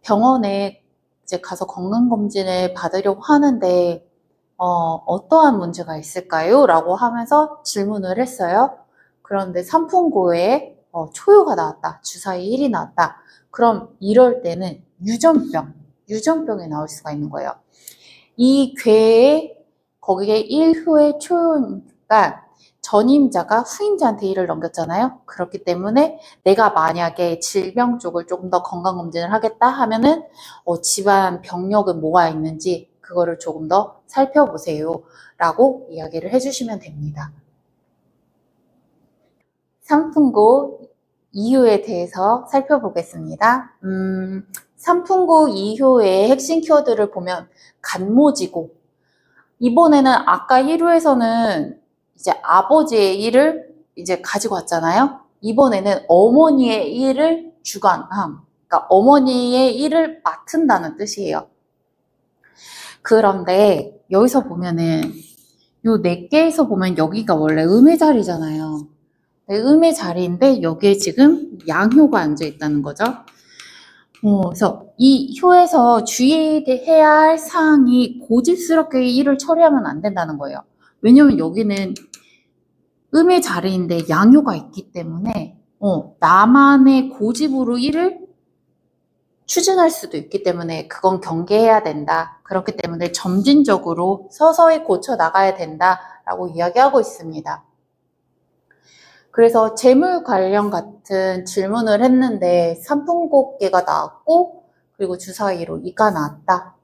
병원에 이제 가서 건강검진을 받으려고 하는데 어떠한 문제가 있을까요? 라고 하면서 질문을 했어요. 그런데 선풍고에 초유가 나왔다. 주사위 1이 나왔다. 그럼 이럴 때는 유전병이 나올 수가 있는 거예요. 이 괴에 거기에 1후의 초유니까 전임자가 후임자한테 일을 넘겼잖아요. 그렇기 때문에 내가 만약에 질병 쪽을 조금 더 건강검진을 하겠다 하면은 집안 병력은 뭐가 있는지 그거를 조금 더 살펴보세요 라고 이야기를 해주시면 됩니다. 삼풍고 이효에 대해서 살펴보겠습니다. 삼풍고 이효의 핵심 키워드를 보면 간모지고, 이번에는 아까 1호에서는 이제 아버지의 일을 이제 가지고 왔잖아요. 이번에는 어머니의 일을 주관함. 그러니까 어머니의 일을 맡은다는 뜻이에요. 그런데 여기서 보면은 요 네 개에서 보면 여기가 원래 음의 자리잖아요. 네, 음의 자리인데 여기에 지금 양효가 앉아 있다는 거죠. 그래서 이 효에서 주의해야 할 사항이 고집스럽게 일을 처리하면 안 된다는 거예요. 왜냐면 여기는 음의 자리인데 양효가 있기 때문에 나만의 고집으로 일을 추진할 수도 있기 때문에 그건 경계해야 된다. 그렇기 때문에 점진적으로 서서히 고쳐 나가야 된다라고 이야기하고 있습니다. 그래서 재물 관련 같은 질문을 했는데 삼풍곡계가 나왔고 그리고 주사위로 이가 나왔다.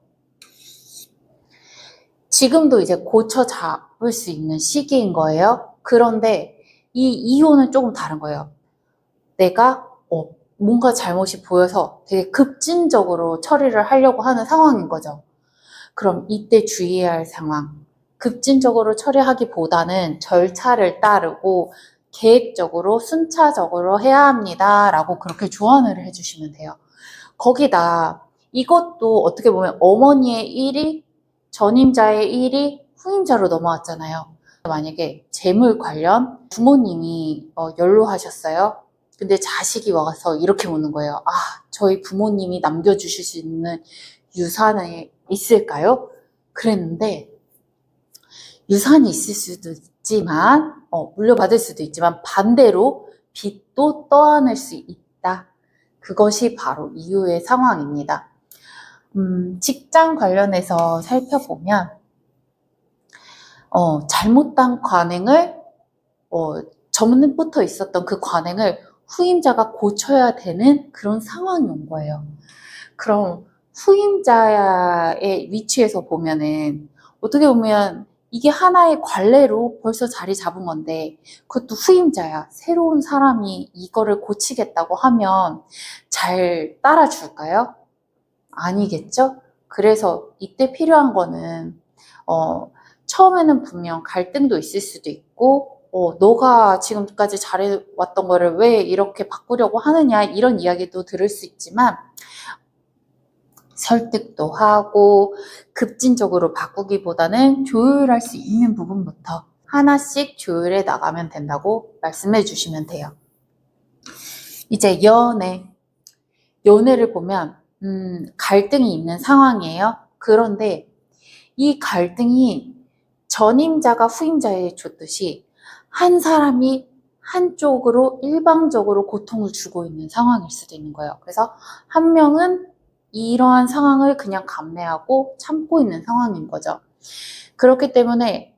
지금도 이제 고쳐 잡을 수 있는 시기인 거예요. 그런데 이 2호는 조금 다른 거예요. 내가 뭔가 잘못이 보여서 되게 급진적으로 처리를 하려고 하는 상황인 거죠. 그럼 이때 주의해야 할 상황. 급진적으로 처리하기보다는 절차를 따르고 계획적으로 순차적으로 해야 합니다. 라고 그렇게 조언을 해주시면 돼요. 거기다 이것도 어떻게 보면 어머니의 일이 전임자의 일이 후임자로 넘어왔잖아요. 만약에 재물 관련 부모님이 연로하셨어요. 근데 자식이 와서 이렇게 묻는 거예요. 저희 부모님이 남겨주실 수 있는 유산이 있을까요? 그랬는데 유산이 있을 수도 있지만 물려받을 수도 있지만 반대로 빚도 떠안을 수 있다. 그것이 바로 이후의 상황입니다. 직장 관련해서 살펴보면 잘못된 관행을 전부터 있었던 그 관행을 후임자가 고쳐야 되는 그런 상황이 온 거예요. 그럼 후임자의 위치에서 보면은 어떻게 보면 이게 하나의 관례로 벌써 자리 잡은 건데 그것도 후임자야. 새로운 사람이 이거를 고치겠다고 하면 잘 따라줄까요? 아니겠죠? 그래서 이때 필요한 거는 처음에는 분명 갈등도 있을 수도 있고 너가 지금까지 잘해왔던 거를 왜 이렇게 바꾸려고 하느냐 이런 이야기도 들을 수 있지만 설득도 하고 급진적으로 바꾸기보다는 조율할 수 있는 부분부터 하나씩 조율해 나가면 된다고 말씀해 주시면 돼요. 이제 연애를 보면 갈등이 있는 상황이에요. 그런데 이 갈등이 전임자가 후임자에 줬듯이 한 사람이 한쪽으로 일방적으로 고통을 주고 있는 상황일 수도 있는 거예요. 그래서 한 명은 이러한 상황을 그냥 감내하고 참고 있는 상황인 거죠. 그렇기 때문에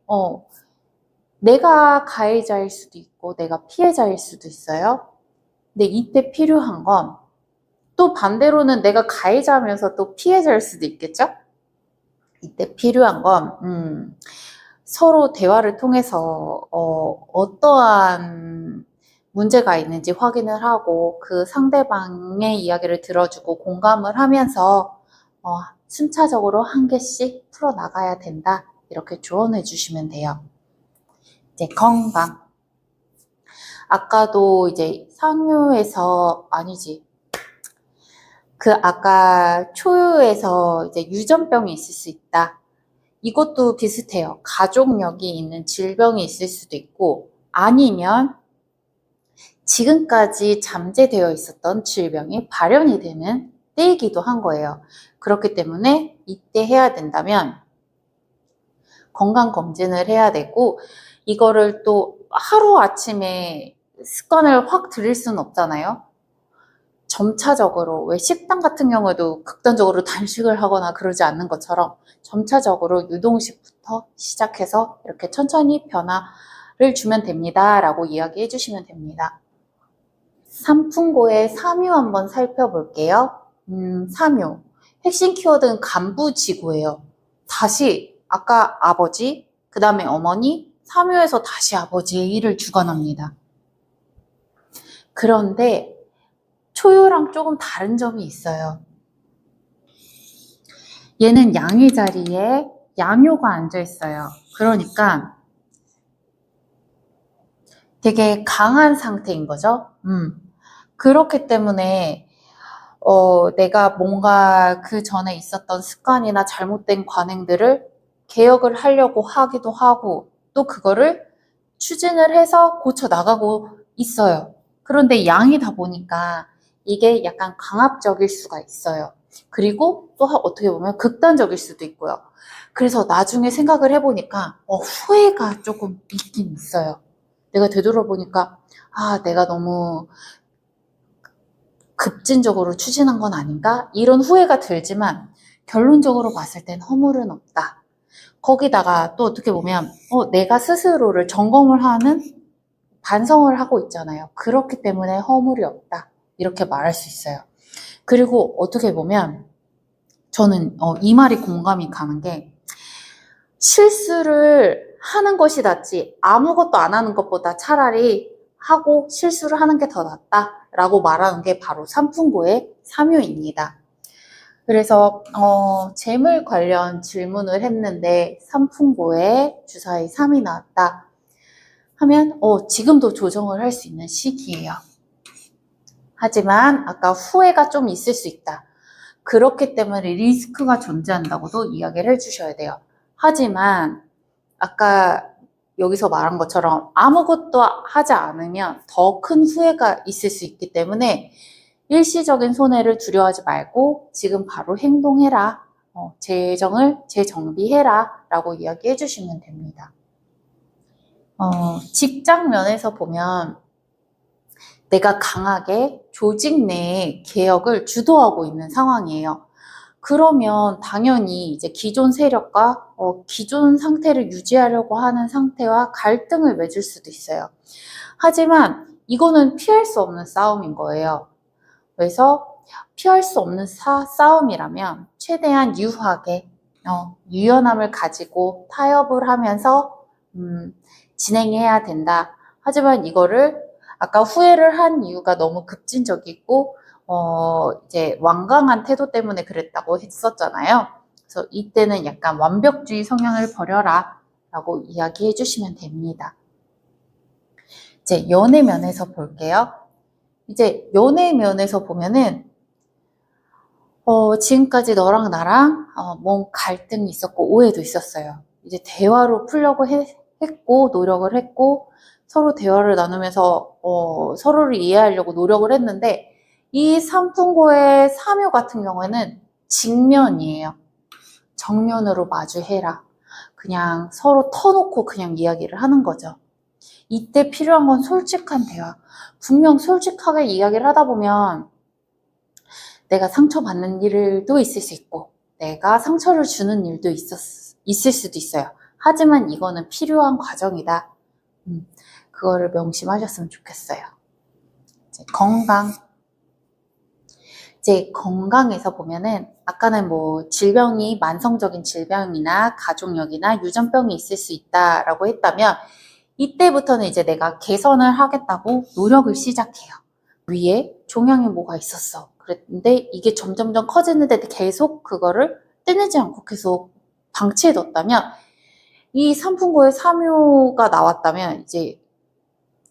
내가 가해자일 수도 있고 내가 피해자일 수도 있어요. 근데 이때 필요한 건 또 반대로는 내가 가해자면서 또 피해자일 수도 있겠죠? 이때 필요한 건 서로 대화를 통해서 어떠한 문제가 있는지 확인을 하고 그 상대방의 이야기를 들어주고 공감을 하면서 순차적으로 한 개씩 풀어나가야 된다. 이렇게 조언해 주시면 돼요. 이제 건강. 아까도 이제 상유에서 아니지. 아까 초유에서 이제 유전병이 있을 수 있다. 이것도 비슷해요. 가족력이 있는 질병이 있을 수도 있고 아니면 지금까지 잠재되어 있었던 질병이 발현이 되는 때이기도 한 거예요. 그렇기 때문에 이때 해야 된다면 건강검진을 해야 되고 이거를 또 하루아침에 습관을 확 들일 수는 없잖아요. 점차적으로 왜 식단 같은 경우에도 극단적으로 단식을 하거나 그러지 않는 것처럼 점차적으로 유동식부터 시작해서 이렇게 천천히 변화를 주면 됩니다. 라고 이야기해 주시면 됩니다. 삼풍고의 삼유 한번 살펴볼게요. 삼유. 핵심 키워드는 간부지구예요. 다시 아까 아버지, 그 다음에 어머니, 삼유에서 다시 아버지의 일을 주관합니다. 그런데 초유랑 조금 다른 점이 있어요. 얘는 양의 자리에 양효가 앉아 있어요. 그러니까 되게 강한 상태인 거죠. 그렇기 때문에 내가 뭔가 그 전에 있었던 습관이나 잘못된 관행들을 개혁을 하려고 하기도 하고, 또 그거를 추진을 해서 고쳐 나가고 있어요. 그런데 양이다 보니까 이게 약간 강압적일 수가 있어요. 그리고 또 어떻게 보면 극단적일 수도 있고요. 그래서 나중에 생각을 해보니까 후회가 조금 있긴 있어요. 내가 되돌아보니까 내가 너무 급진적으로 추진한 건 아닌가? 이런 후회가 들지만 결론적으로 봤을 땐 허물은 없다. 거기다가 또 어떻게 보면 내가 스스로를 점검을 하는 반성을 하고 있잖아요. 그렇기 때문에 허물이 없다. 이렇게 말할 수 있어요. 그리고 어떻게 보면 저는 이 말이 공감이 가는 게 실수를 하는 것이 낫지 아무것도 안 하는 것보다 차라리 하고 실수를 하는 게 더 낫다라고 말하는 게 바로 삼풍고의 삼효입니다. 그래서 재물 관련 질문을 했는데 삼풍고에 주사위 3이 나왔다 하면 지금도 조정을 할 수 있는 시기예요. 하지만 아까 후회가 좀 있을 수 있다. 그렇기 때문에 리스크가 존재한다고도 이야기를 해주셔야 돼요. 하지만 아까 여기서 말한 것처럼 아무것도 하지 않으면 더 큰 후회가 있을 수 있기 때문에 일시적인 손해를 두려워하지 말고 지금 바로 행동해라. 재정을 재정비해라 라고 이야기해 주시면 됩니다. 직장 면에서 보면 내가 강하게 조직 내의 개혁을 주도하고 있는 상황이에요. 그러면 당연히 이제 기존 세력과 기존 상태를 유지하려고 하는 상태와 갈등을 맺을 수도 있어요. 하지만 이거는 피할 수 없는 싸움인 거예요. 그래서 피할 수 없는 싸움이라면 최대한 유하게 유연함을 가지고 타협을 하면서 진행해야 된다. 하지만 이거를 아까 후회를 한 이유가 너무 급진적이고 이제 완강한 태도 때문에 그랬다고 했었잖아요. 그래서 이때는 약간 완벽주의 성향을 버려라 라고 이야기해 주시면 됩니다. 이제 연애 면에서 볼게요. 이제 연애 면에서 보면은 지금까지 너랑 나랑 뭔 갈등이 있었고 오해도 있었어요. 이제 대화로 풀려고 했고 노력을 했고 서로 대화를 나누면서 서로를 이해하려고 노력을 했는데 이 삼풍고의 삼효 같은 경우에는 직면이에요. 정면으로 마주해라. 그냥 서로 터놓고 그냥 이야기를 하는 거죠. 이때 필요한 건 솔직한 대화. 분명 솔직하게 이야기를 하다 보면 내가 상처받는 일도 있을 수 있고 내가 상처를 주는 일도 있을 수도 있어요. 하지만 이거는 필요한 과정이다. 그거를 명심하셨으면 좋겠어요. 이제 건강. 이제 건강에서 보면은 아까는 뭐 질병이 만성적인 질병이나 가족력이나 유전병이 있을 수 있다라고 했다면 이때부터는 이제 내가 개선을 하겠다고 노력을 시작해요. 위에 종양이 뭐가 있었어. 그랬는데 이게 점점점 커지는데 계속 그거를 떼내지 않고 계속 방치해뒀다면 이 삼풍고의 삼효가 나왔다면 이제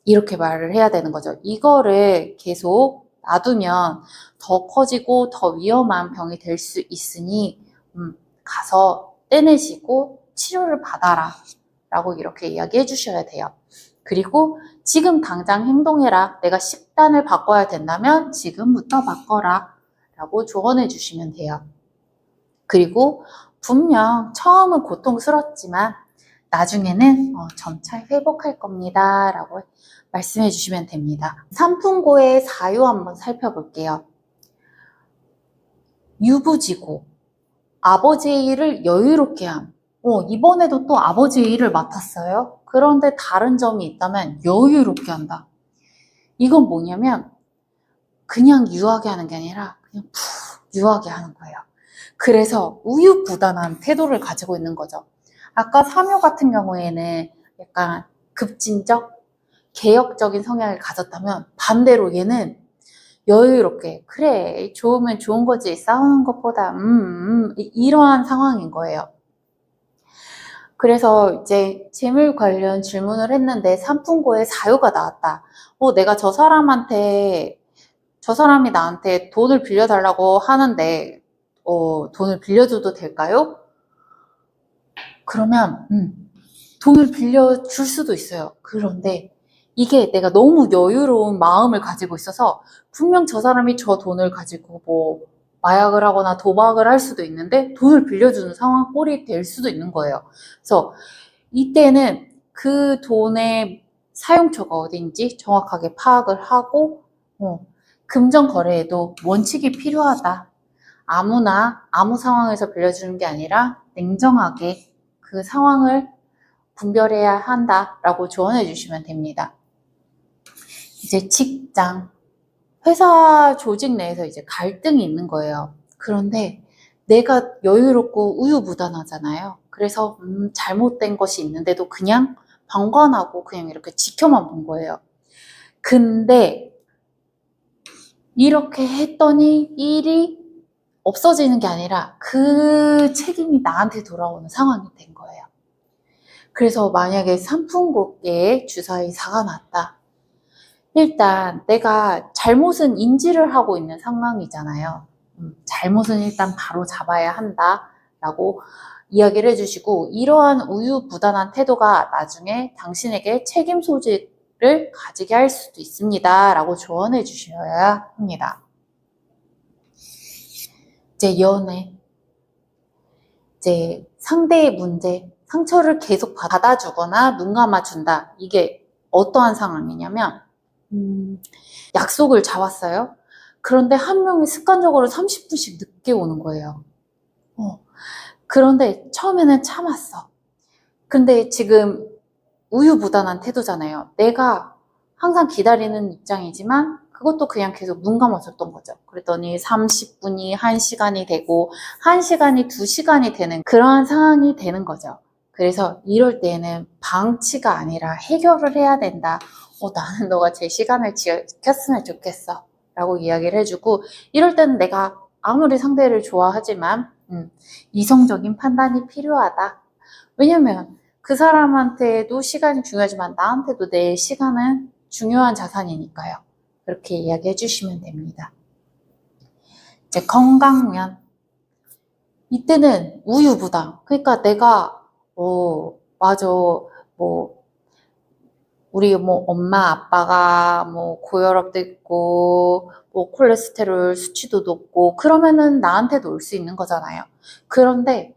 이렇게 말을 해야 되는 거죠. 이거를 계속 놔두면 더 커지고 더 위험한 병이 될 수 있으니 가서 떼내시고 치료를 받아라 라고 이렇게 이야기해 주셔야 돼요. 그리고 지금 당장 행동해라. 내가 식단을 바꿔야 된다면 지금부터 바꿔라 라고 조언해 주시면 돼요. 그리고 분명 처음은 고통스럽지만 나중에는 점차 회복할 겁니다 라고 말씀해 주시면 됩니다. 삼풍고의 사유 한번 살펴볼게요. 유부지고 아버지의 일을 여유롭게 함. 이번에도 또 아버지의 일을 맡았어요. 그런데 다른 점이 있다면 여유롭게 한다. 이건 뭐냐면 그냥 유하게 하는 게 아니라 그냥 푹 유하게 하는 거예요. 그래서 우유부단한 태도를 가지고 있는 거죠. 아까 삼효 같은 경우에는 약간 급진적, 개혁적인 성향을 가졌다면 반대로 얘는 여유롭게 그래 좋으면 좋은 거지 싸우는 것보다 이러한 상황인 거예요. 그래서 이제 재물 관련 질문을 했는데 삼풍고의 사유가 나왔다. 내가 저 사람한테 저 사람이 나한테 돈을 빌려달라고 하는데 돈을 빌려줘도 될까요? 그러면 돈을 빌려줄 수도 있어요. 그런데 이게 내가 너무 여유로운 마음을 가지고 있어서 분명 저 사람이 저 돈을 가지고 뭐 마약을 하거나 도박을 할 수도 있는데 돈을 빌려주는 상황 꼴이 될 수도 있는 거예요. 그래서 이때는 그 돈의 사용처가 어딘지 정확하게 파악을 하고 금전 거래에도 원칙이 필요하다. 아무나 아무 상황에서 빌려주는 게 아니라 냉정하게 그 상황을 분별해야 한다라고 조언해 주시면 됩니다. 이제 직장, 회사 조직 내에서 이제 갈등이 있는 거예요. 그런데 내가 여유롭고 우유부단하잖아요. 그래서 잘못된 것이 있는데도 그냥 방관하고 그냥 이렇게 지켜만 본 거예요. 근데 이렇게 했더니 일이 없어지는 게 아니라 그 책임이 나한테 돌아오는 상황이 된 거예요. 그래서 만약에 삼풍고개에 주사위사가 났다. 일단 내가 잘못은 인지를 하고 있는 상황이잖아요. 잘못은 일단 바로 잡아야 한다라고 이야기를 해주시고 이러한 우유부단한 태도가 나중에 당신에게 책임 소지를 가지게 할 수도 있습니다. 라고 조언해 주셔야 합니다. 이제 연애, 이제 상대의 문제, 상처를 계속 받아주거나 눈 감아준다. 이게 어떠한 상황이냐면 약속을 잡았어요. 그런데 한 명이 습관적으로 30분씩 늦게 오는 거예요. 그런데 처음에는 참았어. 근데 지금 우유부단한 태도잖아요. 내가 항상 기다리는 입장이지만 그것도 그냥 계속 눈 감아줬던 거죠. 그랬더니 30분이 1시간이 되고 1시간이 2시간이 되는 그러한 상황이 되는 거죠. 그래서 이럴 때는 방치가 아니라 해결을 해야 된다. 나는 너가 제 시간을 지켰으면 좋겠어 라고 이야기를 해주고 이럴 때는 내가 아무리 상대를 좋아하지만 이성적인 판단이 필요하다. 왜냐면 그 사람한테도 시간이 중요하지만 나한테도 내 시간은 중요한 자산이니까요. 그렇게 이야기해 주시면 됩니다. 이제 건강면. 이때는 우유부단. 그러니까 내가 맞아. 우리 엄마 아빠가 고혈압도 있고 콜레스테롤 수치도 높고 그러면은 나한테도 올 수 있는 거잖아요. 그런데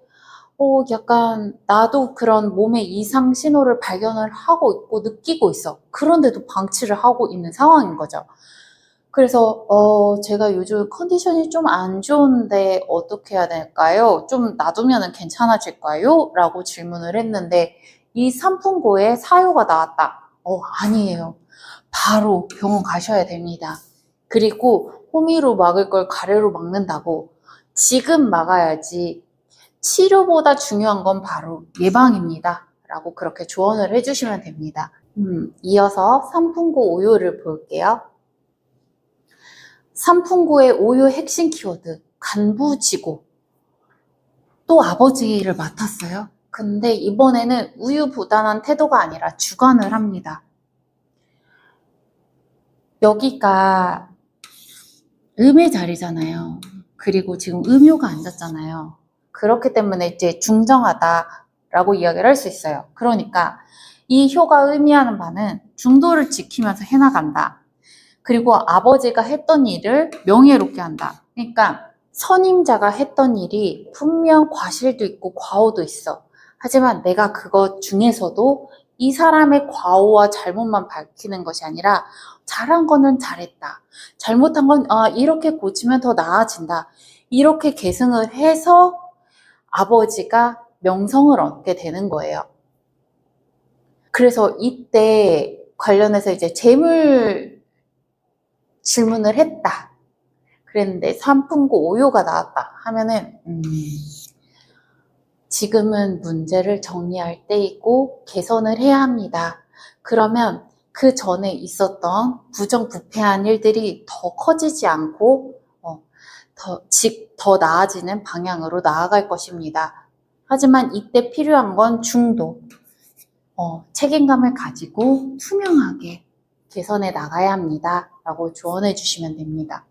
약간 나도 그런 몸의 이상 신호를 발견을 하고 있고 느끼고 있어. 그런데도 방치를 하고 있는 상황인 거죠. 그래서 제가 요즘 컨디션이 좀 안 좋은데 어떻게 해야 될까요? 좀 놔두면 괜찮아질까요? 라고 질문을 했는데 이 삼풍고에 사유가 나왔다. 아니에요. 바로 병원 가셔야 됩니다. 그리고 호미로 막을 걸 가래로 막는다고 지금 막아야지 치료보다 중요한 건 바로 예방입니다. 라고 그렇게 조언을 해주시면 됩니다. 이어서 삼풍고 오요를 볼게요. 삼풍고의 오요 핵심 키워드, 간부지고. 또 아버지를 맡았어요. 근데 이번에는 우유부단한 태도가 아니라 주관을 합니다. 여기가 음의 자리잖아요. 그리고 지금 음효가 앉았잖아요. 그렇기 때문에 이제 중정하다라고 이야기를 할 수 있어요. 그러니까 이 효가 의미하는 바는 중도를 지키면서 해나간다. 그리고 아버지가 했던 일을 명예롭게 한다. 그러니까 선임자가 했던 일이 분명 과실도 있고 과오도 있어. 하지만 내가 그것 중에서도 이 사람의 과오와 잘못만 밝히는 것이 아니라 잘한 거는 잘했다. 잘못한 건 이렇게 고치면 더 나아진다. 이렇게 계승을 해서 아버지가 명성을 얻게 되는 거예요. 그래서 이때 관련해서 이제 재물 질문을 했다. 그랬는데 삼풍고 오요가 나왔다 하면은 지금은 문제를 정리할 때이고 개선을 해야 합니다. 그러면 그 전에 있었던 부정부패한 일들이 더 커지지 않고 더 나아지는 방향으로 나아갈 것입니다. 하지만 이때 필요한 건 중도, 책임감을 가지고 투명하게 개선해 나가야 합니다. 라고 조언해 주시면 됩니다.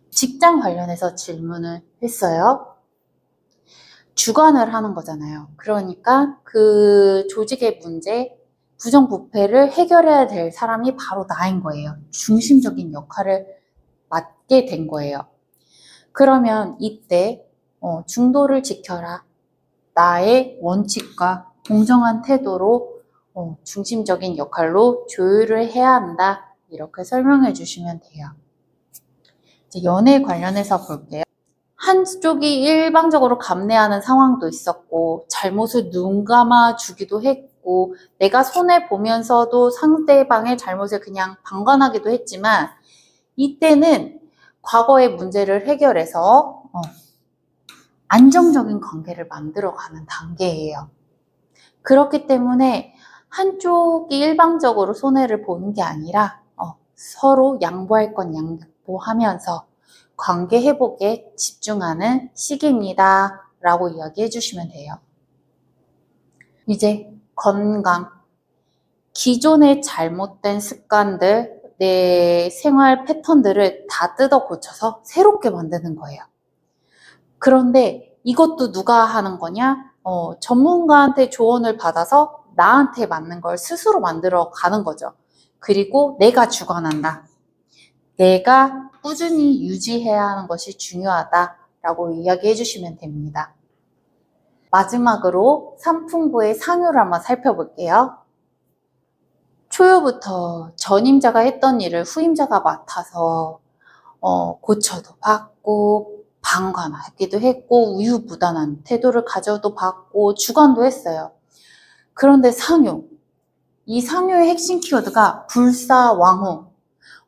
직장 관련해서 질문을 했어요. 주관을 하는 거잖아요. 그러니까 그 조직의 문제, 부정부패를 해결해야 될 사람이 바로 나인 거예요. 중심적인 역할을 맡게 된 거예요. 그러면 이때 중도를 지켜라. 나의 원칙과 공정한 태도로 중심적인 역할로 조율을 해야 한다. 이렇게 설명해 주시면 돼요. 이제 연애 관련해서 볼게요. 한쪽이 일방적으로 감내하는 상황도 있었고 잘못을 눈 감아 주기도 했고 내가 손해보면서도 상대방의 잘못을 그냥 방관하기도 했지만 이때는 과거의 문제를 해결해서 안정적인 관계를 만들어가는 단계예요. 그렇기 때문에 한쪽이 일방적으로 손해를 보는 게 아니라 서로 양보할 건 양보하면서 관계 회복에 집중하는 시기입니다. 라고 이야기해 주시면 돼요. 이제 건강. 기존의 잘못된 습관들, 내 생활 패턴들을 다 뜯어 고쳐서 새롭게 만드는 거예요. 그런데 이것도 누가 하는 거냐? 전문가한테 조언을 받아서 나한테 맞는 걸 스스로 만들어 가는 거죠. 그리고 내가 주관한다. 내가 꾸준히 유지해야 하는 것이 중요하다라고 이야기해 주시면 됩니다. 마지막으로 삼풍고의 상효를 한번 살펴볼게요. 초유부터 전임자가 했던 일을 후임자가 맡아서 고쳐도 받고 방관하기도 했고 우유부단한 태도를 가져도 받고 주관도 했어요. 그런데 상효, 이 상효의 핵심 키워드가 불사왕후,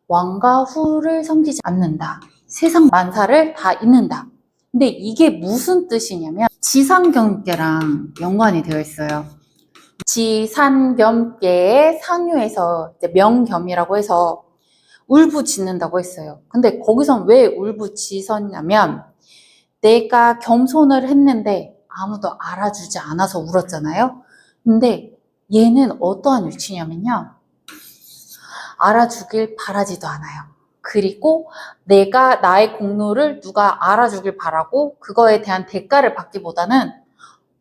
왕과 후를 섬기지 않는다. 세상 만사를 다 잇는다. 근데 이게 무슨 뜻이냐면 지상경계랑 연관이 되어 있어요. 지산겸계의 상유에서 이제 명겸이라고 해서 울부짖는다고 했어요. 근데 거기선 왜 울부짖었냐면 내가 겸손을 했는데 아무도 알아주지 않아서 울었잖아요. 근데 얘는 어떠한 위치냐면요. 알아주길 바라지도 않아요. 그리고 내가 나의 공로를 누가 알아주길 바라고 그거에 대한 대가를 받기보다는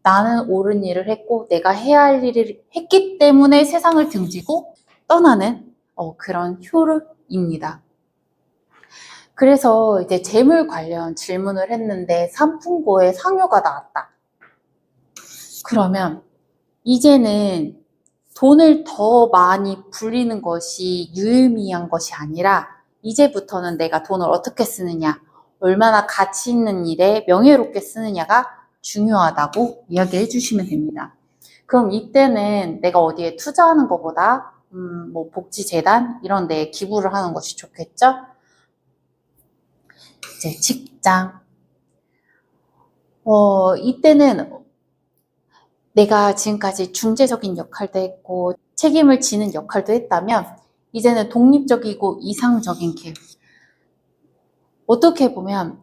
나는 옳은 일을 했고 내가 해야 할 일을 했기 때문에 세상을 등지고 떠나는 그런 효력입니다. 그래서 이제 재물 관련 질문을 했는데 삼풍고의 상효가 나왔다. 그러면 이제는 돈을 더 많이 불리는 것이 유의미한 것이 아니라 이제부터는 내가 돈을 어떻게 쓰느냐, 얼마나 가치 있는 일에 명예롭게 쓰느냐가 중요하다고 이야기해 주시면 됩니다. 그럼 이때는 내가 어디에 투자하는 것보다 뭐 복지재단 이런 데에 기부를 하는 것이 좋겠죠? 이제 직장. 이때는 내가 지금까지 중재적인 역할도 했고 책임을 지는 역할도 했다면 이제는 독립적이고 이상적인 길. 어떻게 보면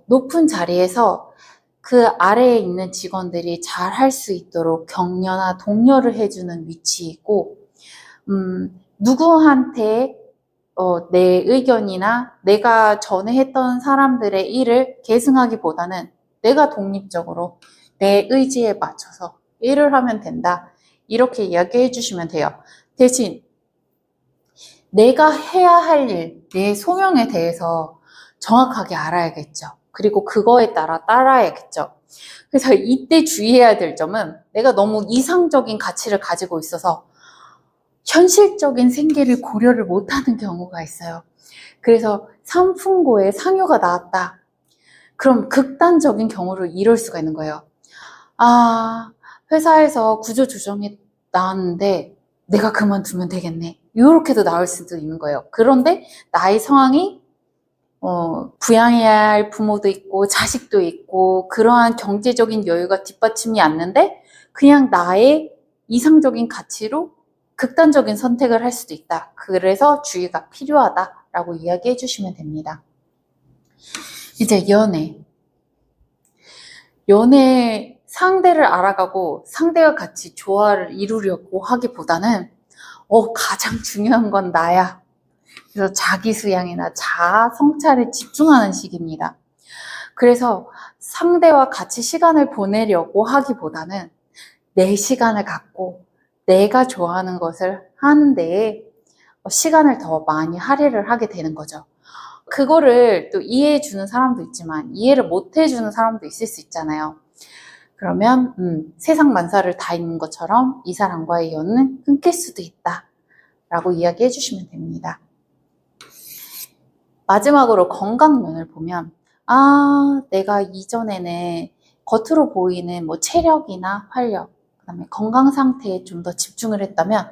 높은 자리에서 그 아래에 있는 직원들이 잘 할 수 있도록 격려나 독려를 해주는 위치이고 누구한테 내 의견이나 내가 전에 했던 사람들의 일을 계승하기보다는 내가 독립적으로 내 의지에 맞춰서 일을 하면 된다. 이렇게 이야기해 주시면 돼요. 대신 내가 해야 할 일, 내 소명에 대해서 정확하게 알아야겠죠. 그리고 그거에 따라 따라야겠죠. 그래서 이때 주의해야 될 점은 내가 너무 이상적인 가치를 가지고 있어서 현실적인 생계를 고려를 못하는 경우가 있어요. 그래서 삼풍고에 상효가 나왔다. 그럼 극단적인 경우를 이룰 수가 있는 거예요. 회사에서 구조조정이 나왔는데 내가 그만두면 되겠네. 이렇게도 나올 수도 있는 거예요. 그런데 나의 상황이 부양해야 할 부모도 있고 자식도 있고 그러한 경제적인 여유가 뒷받침이 않는데 그냥 나의 이상적인 가치로 극단적인 선택을 할 수도 있다. 그래서 주의가 필요하다라고 이야기해 주시면 됩니다. 이제 연애 상대를 알아가고 상대와 같이 조화를 이루려고 하기보다는 가장 중요한 건 나야. 그래서 자기 수양이나 자아 성찰에 집중하는 시기입니다. 그래서 상대와 같이 시간을 보내려고 하기보다는 내 시간을 갖고 내가 좋아하는 것을 하는 데에 시간을 더 많이 할애를 하게 되는 거죠. 그거를 또 이해해 주는 사람도 있지만 이해를 못 해주는 사람도 있을 수 있잖아요. 그러면 세상 만사를 다 있는 것처럼 이 사람과의 연은 끊길 수도 있다 라고 이야기해 주시면 됩니다. 마지막으로 건강면을 보면 내가 이전에는 겉으로 보이는 뭐 체력이나 활력, 그다음에 건강 상태에 좀 더 집중을 했다면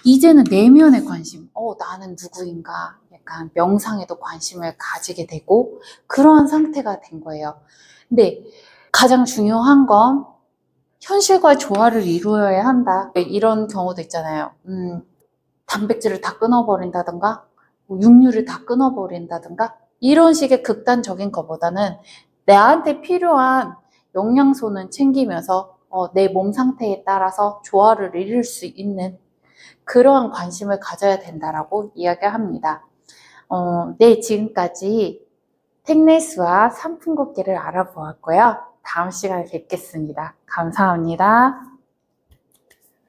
이제는 내면의 관심, 나는 누구인가, 약간 명상에도 관심을 가지게 되고 그러한 상태가 된 거예요. 근데 가장 중요한 건 현실과 조화를 이루어야 한다. 이런 경우도 있잖아요. 단백질을 다 끊어버린다든가 육류를 다 끊어버린다든가 이런 식의 극단적인 것보다는 나한테 필요한 영양소는 챙기면서 내 몸 상태에 따라서 조화를 이룰 수 있는 그러한 관심을 가져야 된다라고 이야기합니다. 네, 지금까지 택레스와 산풍걷기를 알아보았고요. 다음 시간에 뵙겠습니다. 감사합니다.